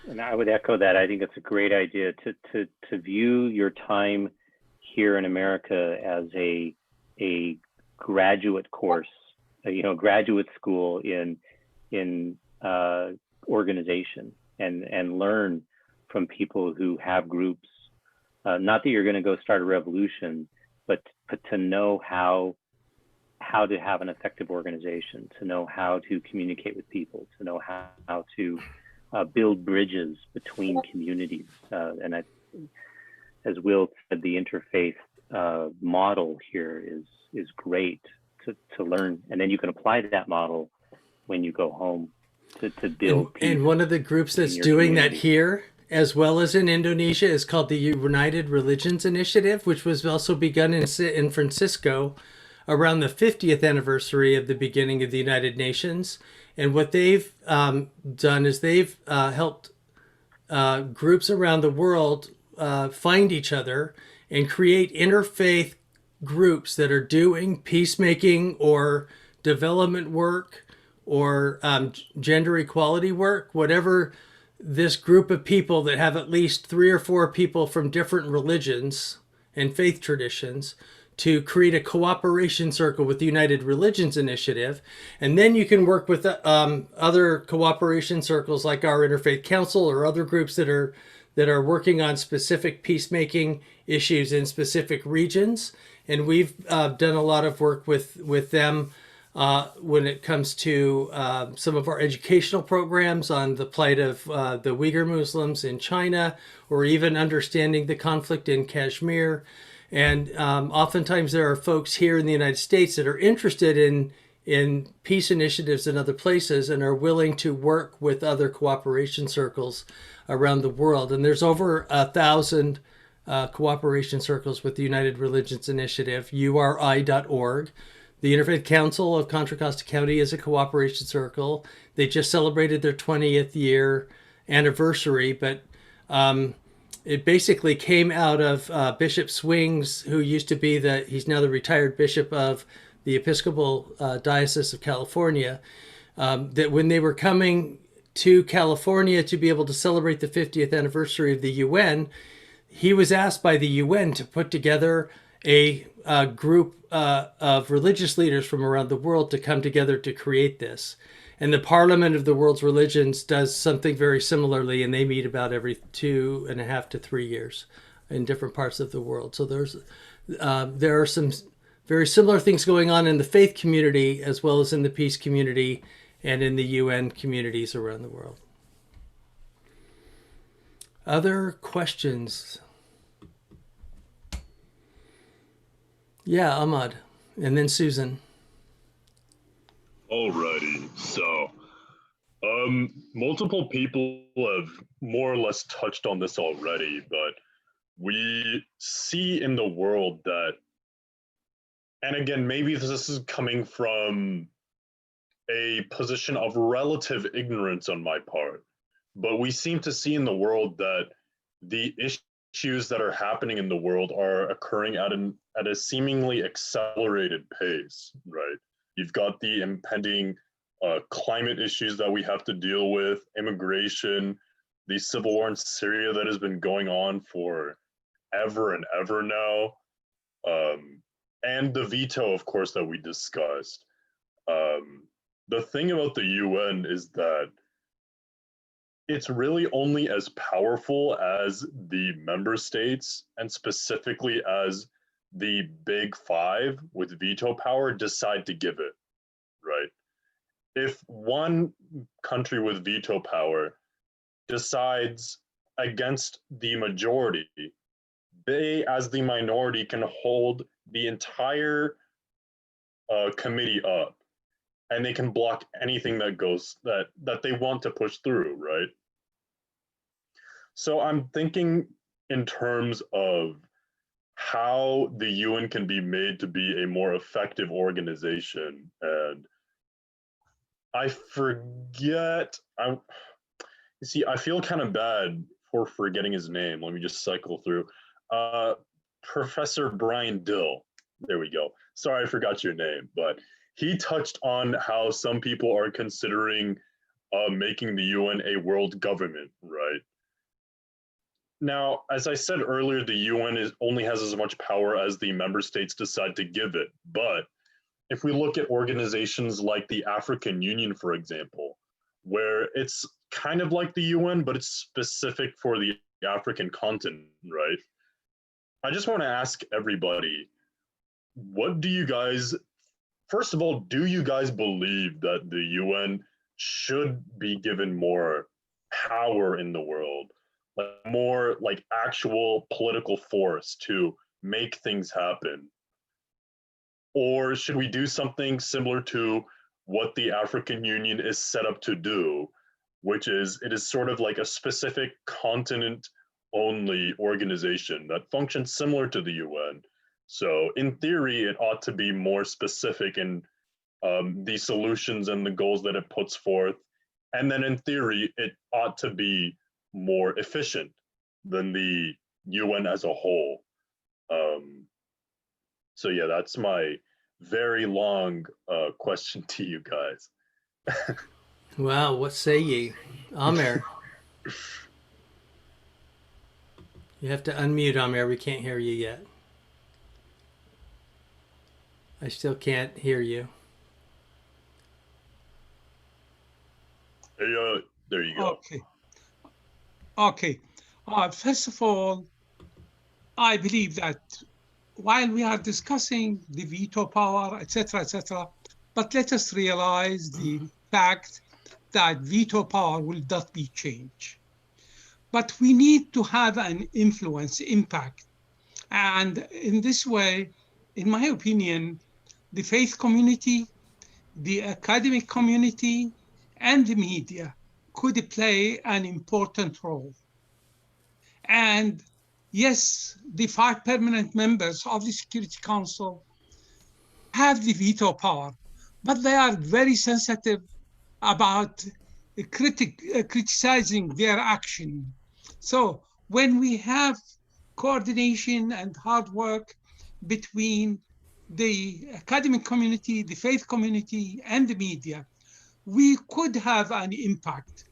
And I would echo that. I think it's a great idea to view your time here in America as a graduate course, graduate school in organization, and learn from people who have groups. Not that you're going to go start a revolution, but to know how to have an effective organization, to know how to communicate with people, to know how to build bridges between communities. And as Will said, the interfaith model here is great to learn. And then you can apply that model when you go home to build peace. And one of the groups that's doing that here, as well as in Indonesia, is called the United Religions Initiative, which was also begun in San Francisco around the 50th anniversary of the beginning of the United Nations. And what they've done is they've helped groups around the world find each other and create interfaith groups that are doing peacemaking or development work or gender equality work, whatever this group of people that have at least 3 or 4 people from different religions and faith traditions to create a cooperation circle with the United Religions Initiative. And then you can work with other cooperation circles like our Interfaith Council or other groups that are working on specific peacemaking issues in specific regions. And we've done a lot of work with them when it comes to some of our educational programs on the plight of the Uyghur Muslims in China, or even understanding the conflict in Kashmir. And oftentimes there are folks here in the United States that are interested in peace initiatives in other places and are willing to work with other cooperation circles around the world. And there's over 1,000 cooperation circles with the United Religions Initiative, URI.org. The Interfaith Council of Contra Costa County is a cooperation circle. They just celebrated their 20th year anniversary, but it basically came out of Bishop Swings, who used to be he's now the retired bishop of the Episcopal Diocese of California, that when they were coming to California to be able to celebrate the 50th anniversary of the UN, he was asked by the UN to put together a group of religious leaders from around the world to come together to create this. And the Parliament of the World's Religions does something very similarly, and they meet about every 2.5 to 3 years in different parts of the world. So there are some very similar things going on in the faith community as well as in the peace community and in the UN communities around the world. Other questions? Yeah, Ahmad, and then Susan. Alrighty, so Multiple people have more or less touched on this already, but we see in the world that, and again, maybe this is coming from a position of relative ignorance on my part, but we seem to see in the world that the issues that are happening in the world are occurring at a seemingly accelerated pace, right? You've got the impending climate issues that we have to deal with, immigration, the civil war in Syria that has been going on for ever and ever now, and the veto, of course, that we discussed. The thing about the UN is that it's really only as powerful as the member states, and specifically as the big five with veto power decide to give it, right? If one country with veto power decides against the majority, they, as the minority, can hold the entire committee up, and they can block anything that goes that they want to push through, right? So I'm thinking in terms of how the UN can be made to be a more effective organization, and I forget. You see, I feel kind of bad for forgetting his name. Let me just cycle through. Professor Brian Dille. There we go. Sorry, I forgot your name, but he touched on how some people are considering making the UN a world government, right? Now, as I said earlier, the UN only has as much power as the member states decide to give it. But if we look at organizations like the African Union, for example, where it's kind of like the UN, but it's specific for the African continent, right? I just want to ask everybody, what do you guys, first of all, do you guys believe that the UN should be given more power in the world, like more like actual political force to make things happen? Or should we do something similar to what the African Union is set up to do, which is it is sort of like a specific continent only organization that functions similar to the UN. So in theory, it ought to be more specific in the solutions and the goals that it puts forth. And then in theory, it ought to be more efficient than the UN as a whole. So yeah, that's my very long question to you guys. Wow, what say ye? Amer. You have to unmute, Amer. We can't hear you yet. I still can't hear you. Hey, there you go. Okay. First of all, I believe that while we are discussing the veto power, etc., but let us realize the fact that veto power will not be changed. But we need to have an influence, impact. And in this way, in my opinion, the faith community, the academic community, and the media could play an important role. And yes, the 5 permanent members of the Security Council have the veto power, but they are very sensitive about criticizing their action. So when we have coordination and hard work between the academic community, the faith community, and the media, we could have an impact.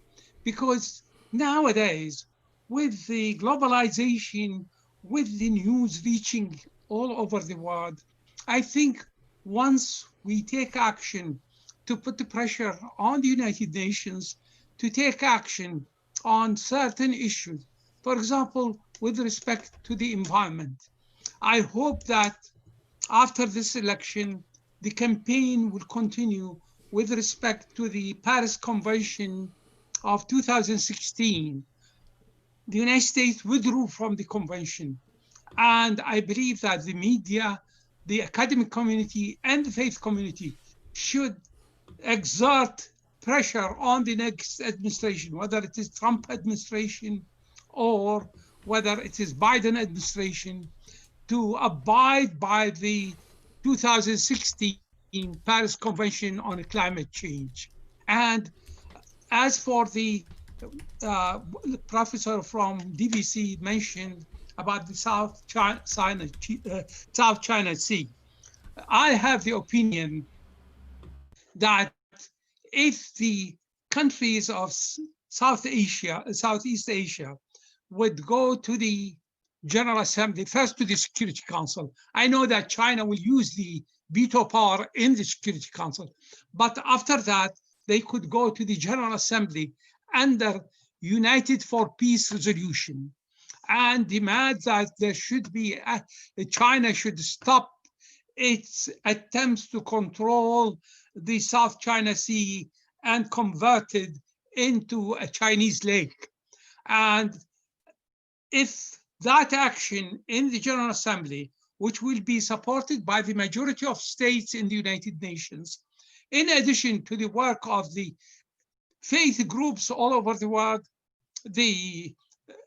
Because nowadays, with the globalization, with the news reaching all over the world, I think once we take action to put the pressure on the United Nations to take action on certain issues, for example, with respect to the environment, I hope that after this election, the campaign will continue with respect to the Paris Convention of 2016. The United States withdrew from the convention. And I believe that the media, the academic community, and the faith community should exert pressure on the next administration, whether it is Trump administration or whether it is Biden administration, to abide by the 2016 Paris Convention on Climate Change. And as for the professor from DVC mentioned about the South China Sea, I have the opinion that if the countries of Southeast Asia would go to the General Assembly, first to the Security Council. I know that China will use the veto power in the Security Council, but after that, they could go to the General Assembly under United for Peace resolution and demand that there should be, China should stop its attempts to control the South China Sea and convert it into a Chinese lake. And if that action in the General Assembly, which will be supported by the majority of states in the United Nations, in addition to the work of the faith groups all over the world, the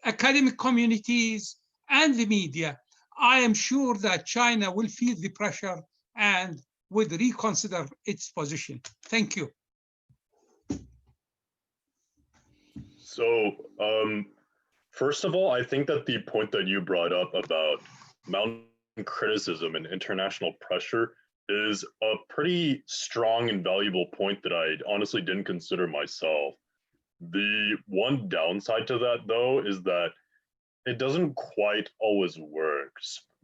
academic communities, and the media, I am sure that China will feel the pressure and would reconsider its position. Thank you. So, first of all, I think that the point that you brought up about mounting criticism and international pressure is a pretty strong and valuable point that I honestly didn't consider myself. The one downside to that, though, is that it doesn't quite always work.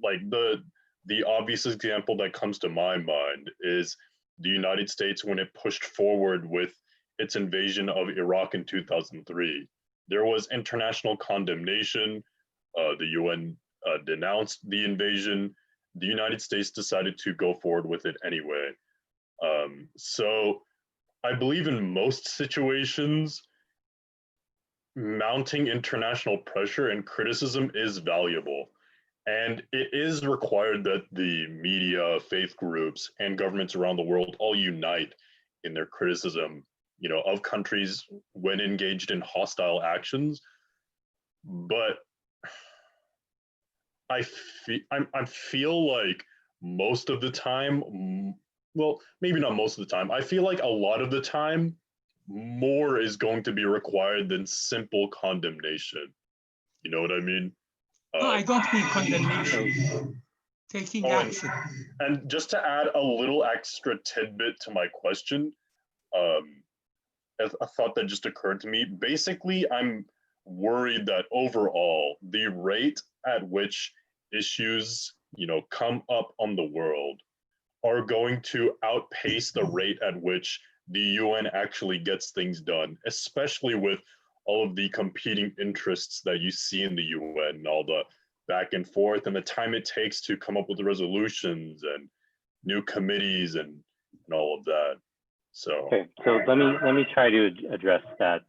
Like the obvious example that comes to my mind is the United States when it pushed forward with its invasion of Iraq in 2003. There was international condemnation. The UN denounced the invasion. The United States decided to go forward with it anyway. So I believe in most situations, mounting international pressure and criticism is valuable. And it is required that the media, faith groups, and governments around the world all unite in their criticism, of countries when engaged in hostile actions. But I feel like most of the time, well, maybe not most of the time, I feel like a lot of the time, more is going to be required than simple condemnation. You know what I mean? No, I don't mean condemnation. Taking action. And just to add a little extra tidbit to my question, a thought that just occurred to me. Basically, I'm worried that overall, the rate at which issues, come up on the world are going to outpace the rate at which the UN actually gets things done, especially with all of the competing interests that you see in the UN and all the back and forth and the time it takes to come up with the resolutions and new committees and all of that. So okay, so let me try to address that.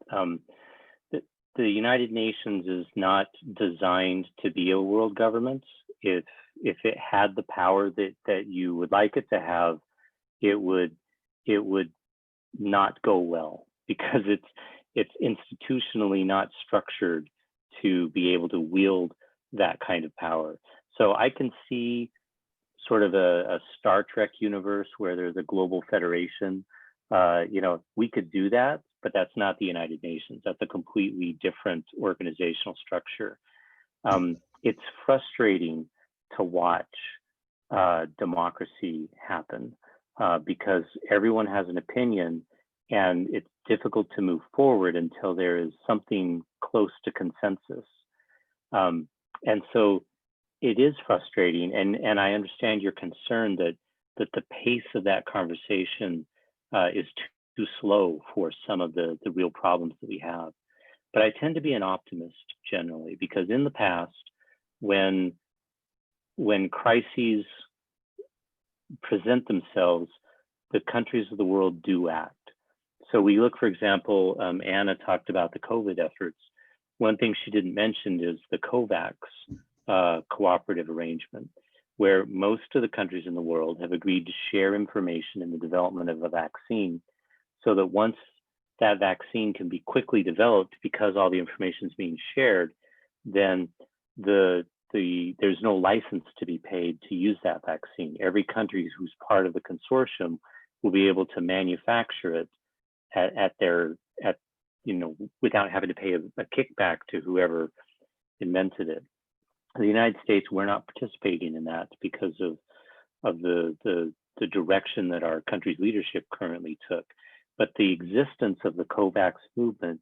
The United Nations is not designed to be a world government. If it had the power that you would like it to have, it would not go well because it's institutionally not structured to be able to wield that kind of power. So I can see sort of a Star Trek universe where there's a global federation. We could do that, but that's not the United Nations. That's a completely different organizational structure. It's frustrating to watch democracy happen because everyone has an opinion and it's difficult to move forward until there is something close to consensus. And so it is frustrating. And I understand your concern that the pace of that conversation is too slow for some of the real problems that we have. But I tend to be an optimist generally, because in the past, when crises present themselves, the countries of the world do act. So we look, for example, Anna talked about the COVID efforts. One thing she didn't mention is the COVAX cooperative arrangement, where most of the countries in the world have agreed to share information in the development of a vaccine, so that once that vaccine can be quickly developed because all the information is being shared, then there's no license to be paid to use that vaccine. Every country who's part of the consortium will be able to manufacture it without having to pay a kickback to whoever invented it. In the United States, we're not participating in that because of the direction that our country's leadership currently took. But the existence of the COVAX movement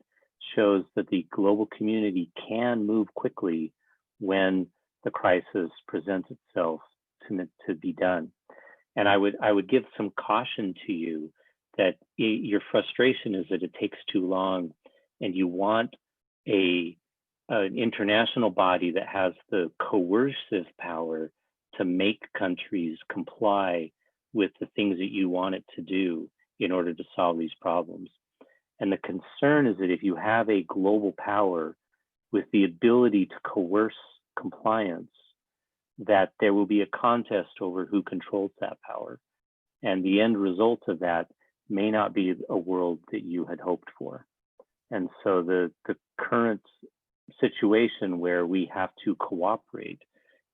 shows that the global community can move quickly when the crisis presents itself to be done. And I would give some caution to you that your frustration is that it takes too long, and you want an international body that has the coercive power to make countries comply with the things that you want it to do in order to solve these problems. And the concern is that if you have a global power with the ability to coerce compliance, that there will be a contest over who controls that power. And the end result of that may not be a world that you had hoped for. And so the current situation where we have to cooperate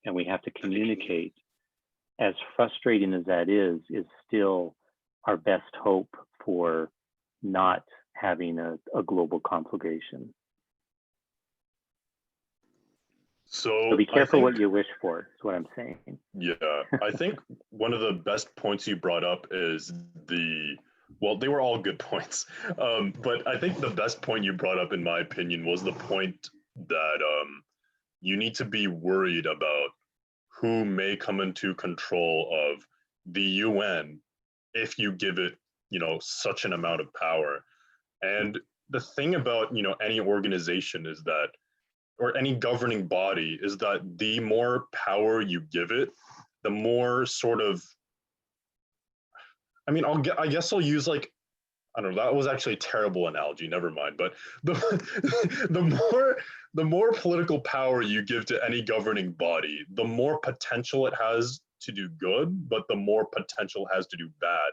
and we have to communicate, as frustrating as that is still our best hope for not having a global conflagration. So be careful what you wish for, is what I'm saying. Yeah, I think one of the best points you brought up is well, they were all good points. But I think the best point you brought up, in my opinion, was the point that you need to be worried about who may come into control of the UN if you give it, such an amount of power. And the thing about, any organization is that, or any governing body, is that the more power you give it, the more sort of, I guess I'll use I don't know, that was actually a terrible analogy, never mind. But the more political power you give to any governing body, the more potential it has to do good, but the more potential it has to do bad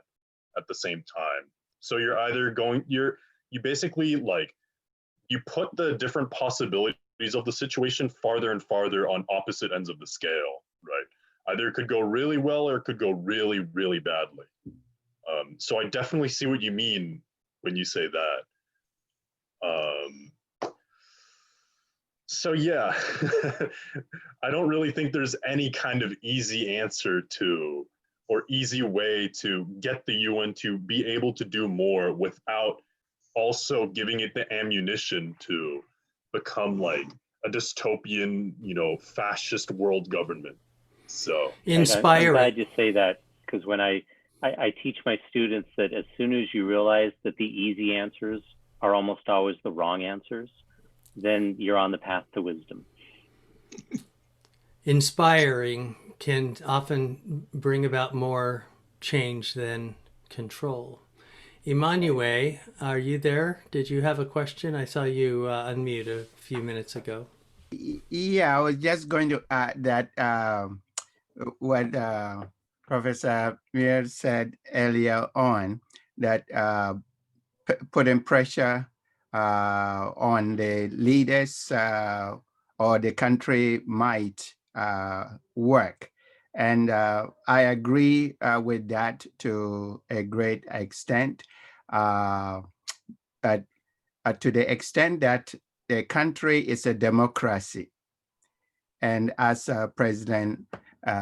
at the same time. So you're either you basically you put the different possibilities of the situation farther and farther on opposite ends of the scale, right? Either it could go really well or it could go really, really badly. So I definitely see what you mean when you say that. So yeah, I don't really think there's any kind of easy answer to, or easy way to get the UN to be able to do more without also giving it the ammunition to become a dystopian, fascist world government. So inspiring. I'm glad you say that, because when I teach my students that as soon as you realize that the easy answers are almost always the wrong answers, then you're on the path to wisdom. Inspiring can often bring about more change than control. Emmanuel, are you there? Did you have a question? I saw you unmute a few minutes ago. Yeah, I was just going to add that what Professor Muir said earlier on, that putting pressure on the leaders or the country might work. And I agree with that to a great extent. But to the extent that the country is a democracy. And as President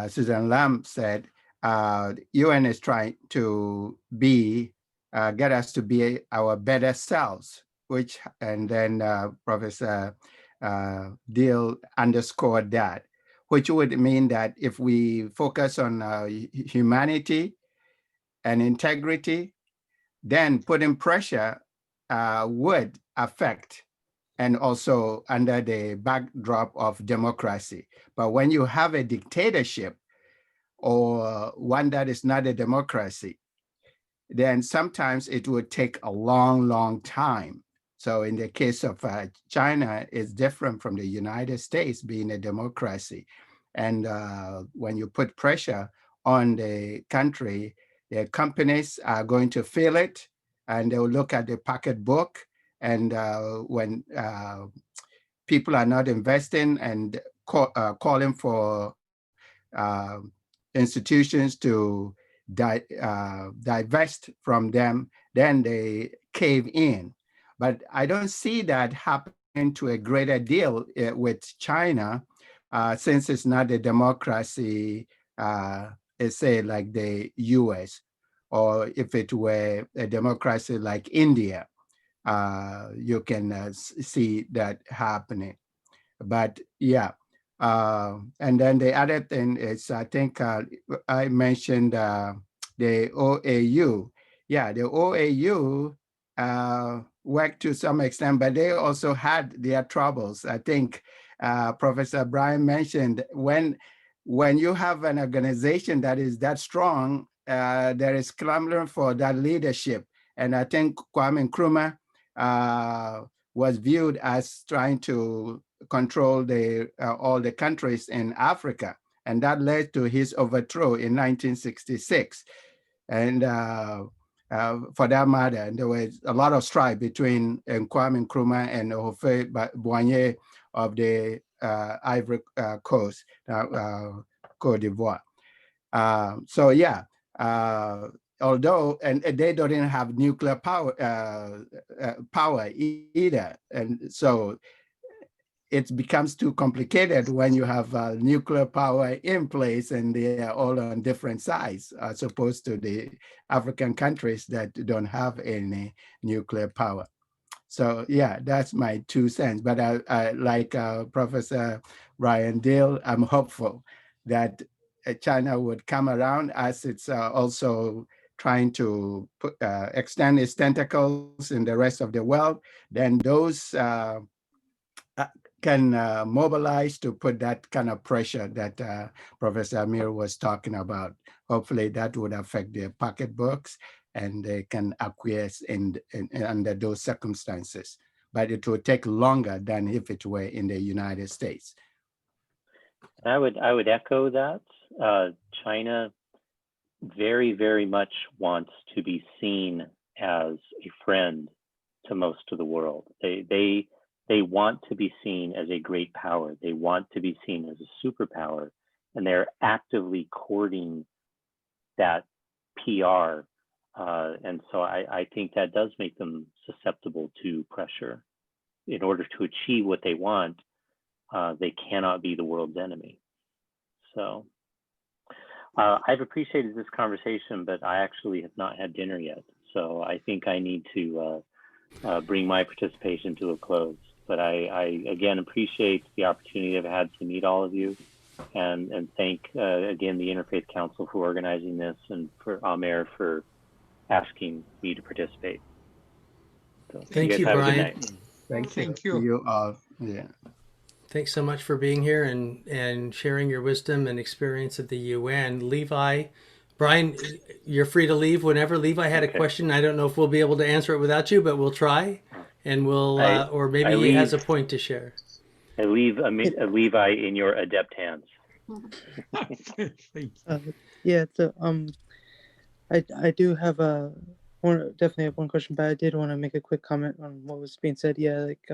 Susan Lam said, UN is trying to get us to be our better selves, and then Professor Dille underscored that, which would mean that if we focus on humanity and integrity, then putting pressure would affect, and also under the backdrop of democracy. But when you have a dictatorship or one that is not a democracy, then sometimes it would take a long, long time. So in the case of China, it's different from the United States being a democracy. And when you put pressure on the country, the companies are going to feel it. and they'll look at the pocketbook, and when people are not investing and calling for institutions to divest from them, then they cave in. But I don't see that happening to a greater deal with China, since it's not a democracy, say like the US, or if it were a democracy like India, you can see that happening. But yeah, and then the other thing is, I think I mentioned the OAU. Yeah, the OAU worked to some extent, but they also had their troubles. I think Professor Brian mentioned when you have an organization that is that strong, there is clamoring for that leadership. And I think Kwame Nkrumah was viewed as trying to control all the countries in Africa. And that led to his overthrow in 1966. And for that matter, there was a lot of strife between Kwame Nkrumah and Houphouët-Boigny of the Ivory Coast, Côte d'Ivoire. So yeah, although, and they don't have nuclear power either. And so it becomes too complicated when you have nuclear power in place and they are all on different sides, as opposed to the African countries that don't have any nuclear power. So yeah, that's my 2 cents. But I like Professor Brian Dille, I'm hopeful that China would come around, as it's also trying to extend its tentacles in the rest of the world. Then those can mobilize to put that kind of pressure that Professor Amir was talking about. Hopefully that would affect their pocketbooks and they can acquiesce under those circumstances. But it would take longer than if it were in the United States. I would echo that. China very, very much wants to be seen as a friend to most of the world. They want to be seen as a great power. They want to be seen as a superpower, and they're actively courting that PR. And so I think that does make them susceptible to pressure. In order to achieve what they want, they cannot be the world's enemy. So I've appreciated this conversation, but I actually have not had dinner yet. So I think I need to bring my participation to a close. But I again appreciate the opportunity I've had to meet all of you, and thank again the Interfaith Council for organizing this, and for Amer for asking me to participate. So Thank you, guys have Brian. a good night. Thank you. You all, yeah. Thanks so much for being here and sharing your wisdom and experience at the UN. Levi, Brian, you're free to leave whenever. Levi had a question. I don't know if we'll be able to answer it without you, but we'll try. And we'll, or maybe he has a point to share. I leave Levi in your adept hands. Yeah, so I do have definitely have one question, but I did want to make a quick comment on what was being said. Yeah, like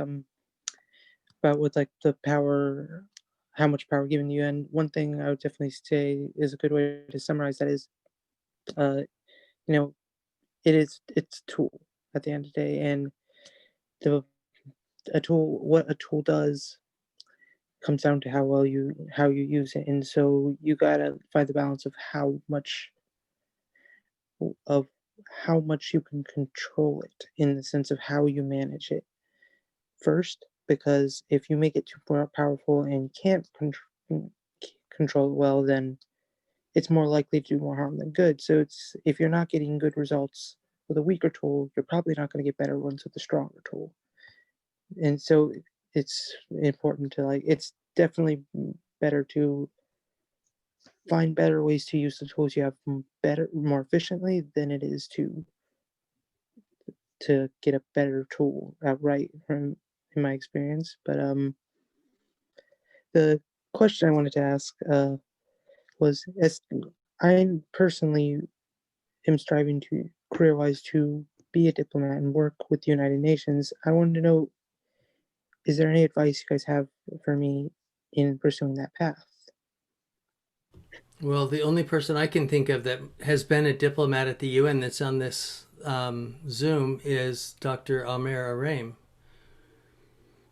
about with like the power, how much power given the UN. One thing I would definitely say is a good way to summarize that is, you know, it's a tool at the end of the day, and what a tool does comes down to how you use it. And so you gotta find the balance of how much you can control it, in the sense of how you manage it first, because if you make it too powerful and you can't control it well, then it's more likely to do more harm than good. So if you're not getting good results with a weaker tool, you're probably not going to get better ones with a stronger tool. And so it's important to it's definitely better to find better ways to use the tools you have more efficiently than it is to get a better tool outright, in my experience. But the question I wanted to ask was, as I personally am striving to career-wise to be a diplomat and work with the United Nations, I wanted to know, is there any advice you guys have for me in pursuing that path? Well, the only person I can think of that has been a diplomat at the UN that's on this Zoom is Dr. Amer Araim.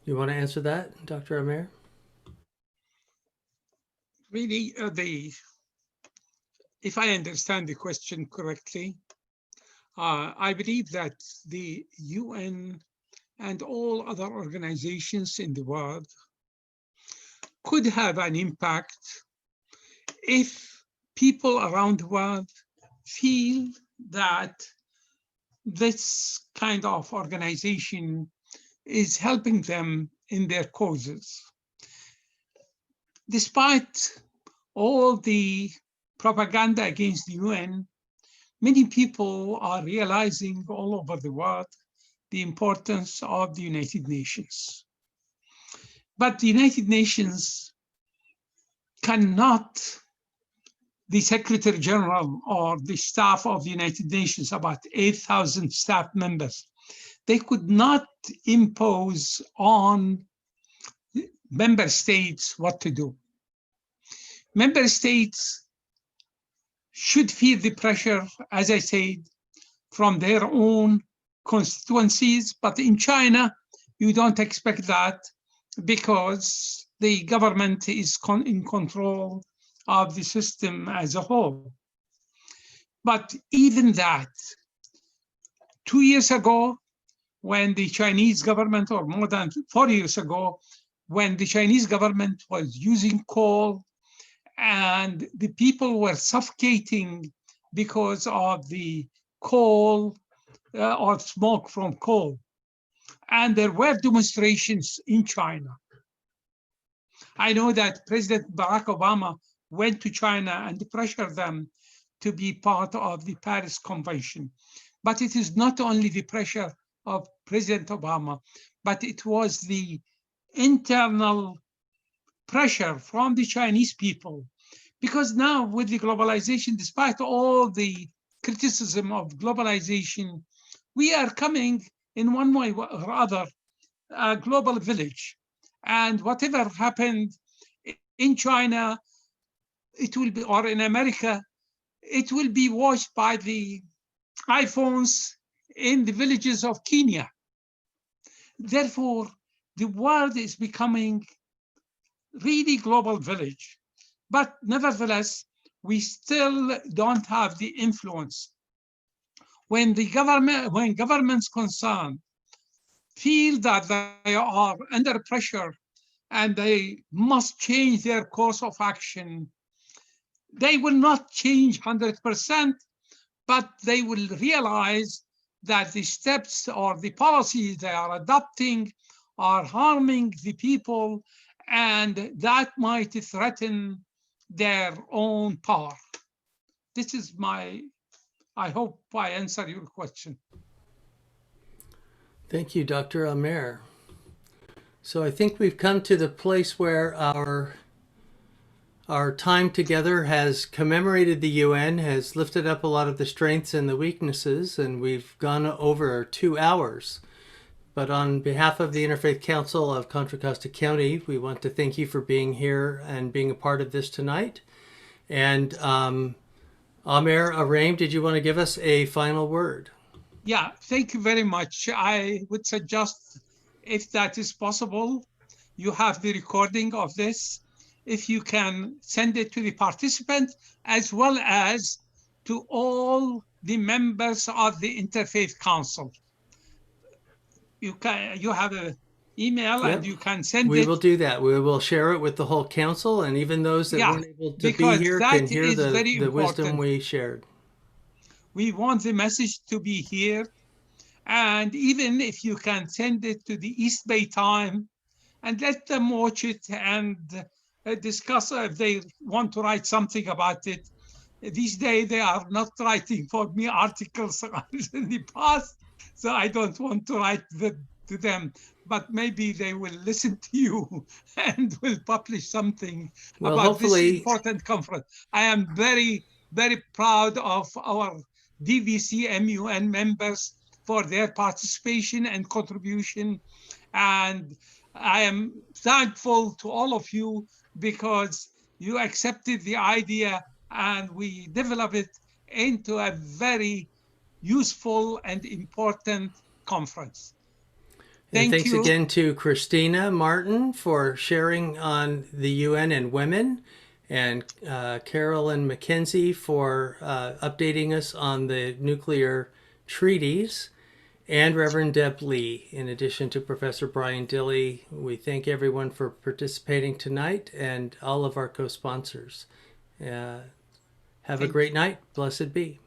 You want to answer that, Dr. Amer? Really, if I understand the question correctly, I believe that the UN and all other organizations in the world could have an impact if people around the world feel that this kind of organization is helping them in their causes. Despite all the propaganda against the UN, many people are realizing all over the world the importance of the United Nations. But the United Nations cannot, the Secretary General or the staff of the United Nations, about 8,000 staff members, they could not impose on member states what to do. Member states should feel the pressure, as I said, from their own constituencies. But in China, you don't expect that because the government is in control of the system as a whole. But even that, 2 years ago, when the Chinese government, or more than 4 years ago, when the Chinese government was using coal and the people were suffocating because of the coal or smoke from coal. And there were demonstrations in China. I know that President Barack Obama went to China and pressured them to be part of the Paris Convention. But it is not only the pressure of President Obama, but it was the internal pressure from the Chinese people. Because now with the globalization, despite all the criticism of globalization, we are coming in one way or other, a global village. And whatever happened in China, it will be, or in America, it will be watched by the iPhones in the villages of Kenya. Therefore, the world is becoming really global village. But nevertheless, we still don't have the influence. When governments concerned feel that they are under pressure and they must change their course of action, they will not change 100%, but they will realize that the steps or the policies they are adopting are harming the people, and that might threaten their own power. This is I hope I answer your question. Thank you, Dr. Amer. So I think we've come to the place where our time together has commemorated the UN, has lifted up a lot of the strengths and the weaknesses, and we've gone over 2 hours. But on behalf of the Interfaith Council of Contra Costa County, we want to thank you for being here and being a part of this tonight. And Amer Araim, did you want to give us a final word? Yeah, thank you very much. I would suggest, if that is possible, you have the recording of this. If you can send it to the participants as well as to all the members of the Interfaith Council. You have an email, Yep. and you can send it. We will do that. We will share it with the whole council, and even those that weren't able to be here can hear the wisdom we shared. We want the message to be here. And even if you can send it to the East Bay Time and let them watch it and discuss if they want to write something about it. These days, they are not writing for me articles in the past, so I don't want to write to them. But maybe they will listen to you and will publish something about this important conference. I am very, very proud of our DVC MUN members for their participation and contribution. And I am thankful to all of you because you accepted the idea and we developed it into a very useful and important conference. And thanks you. again to Kristina Martin for sharing on the UN and women, and Carolyn MacKenzie for updating us on the nuclear treaties, and Reverend Deb Lee, in addition to Professor Brian Dille. We thank everyone for participating tonight and all of our co-sponsors. Have a great night. Blessed be.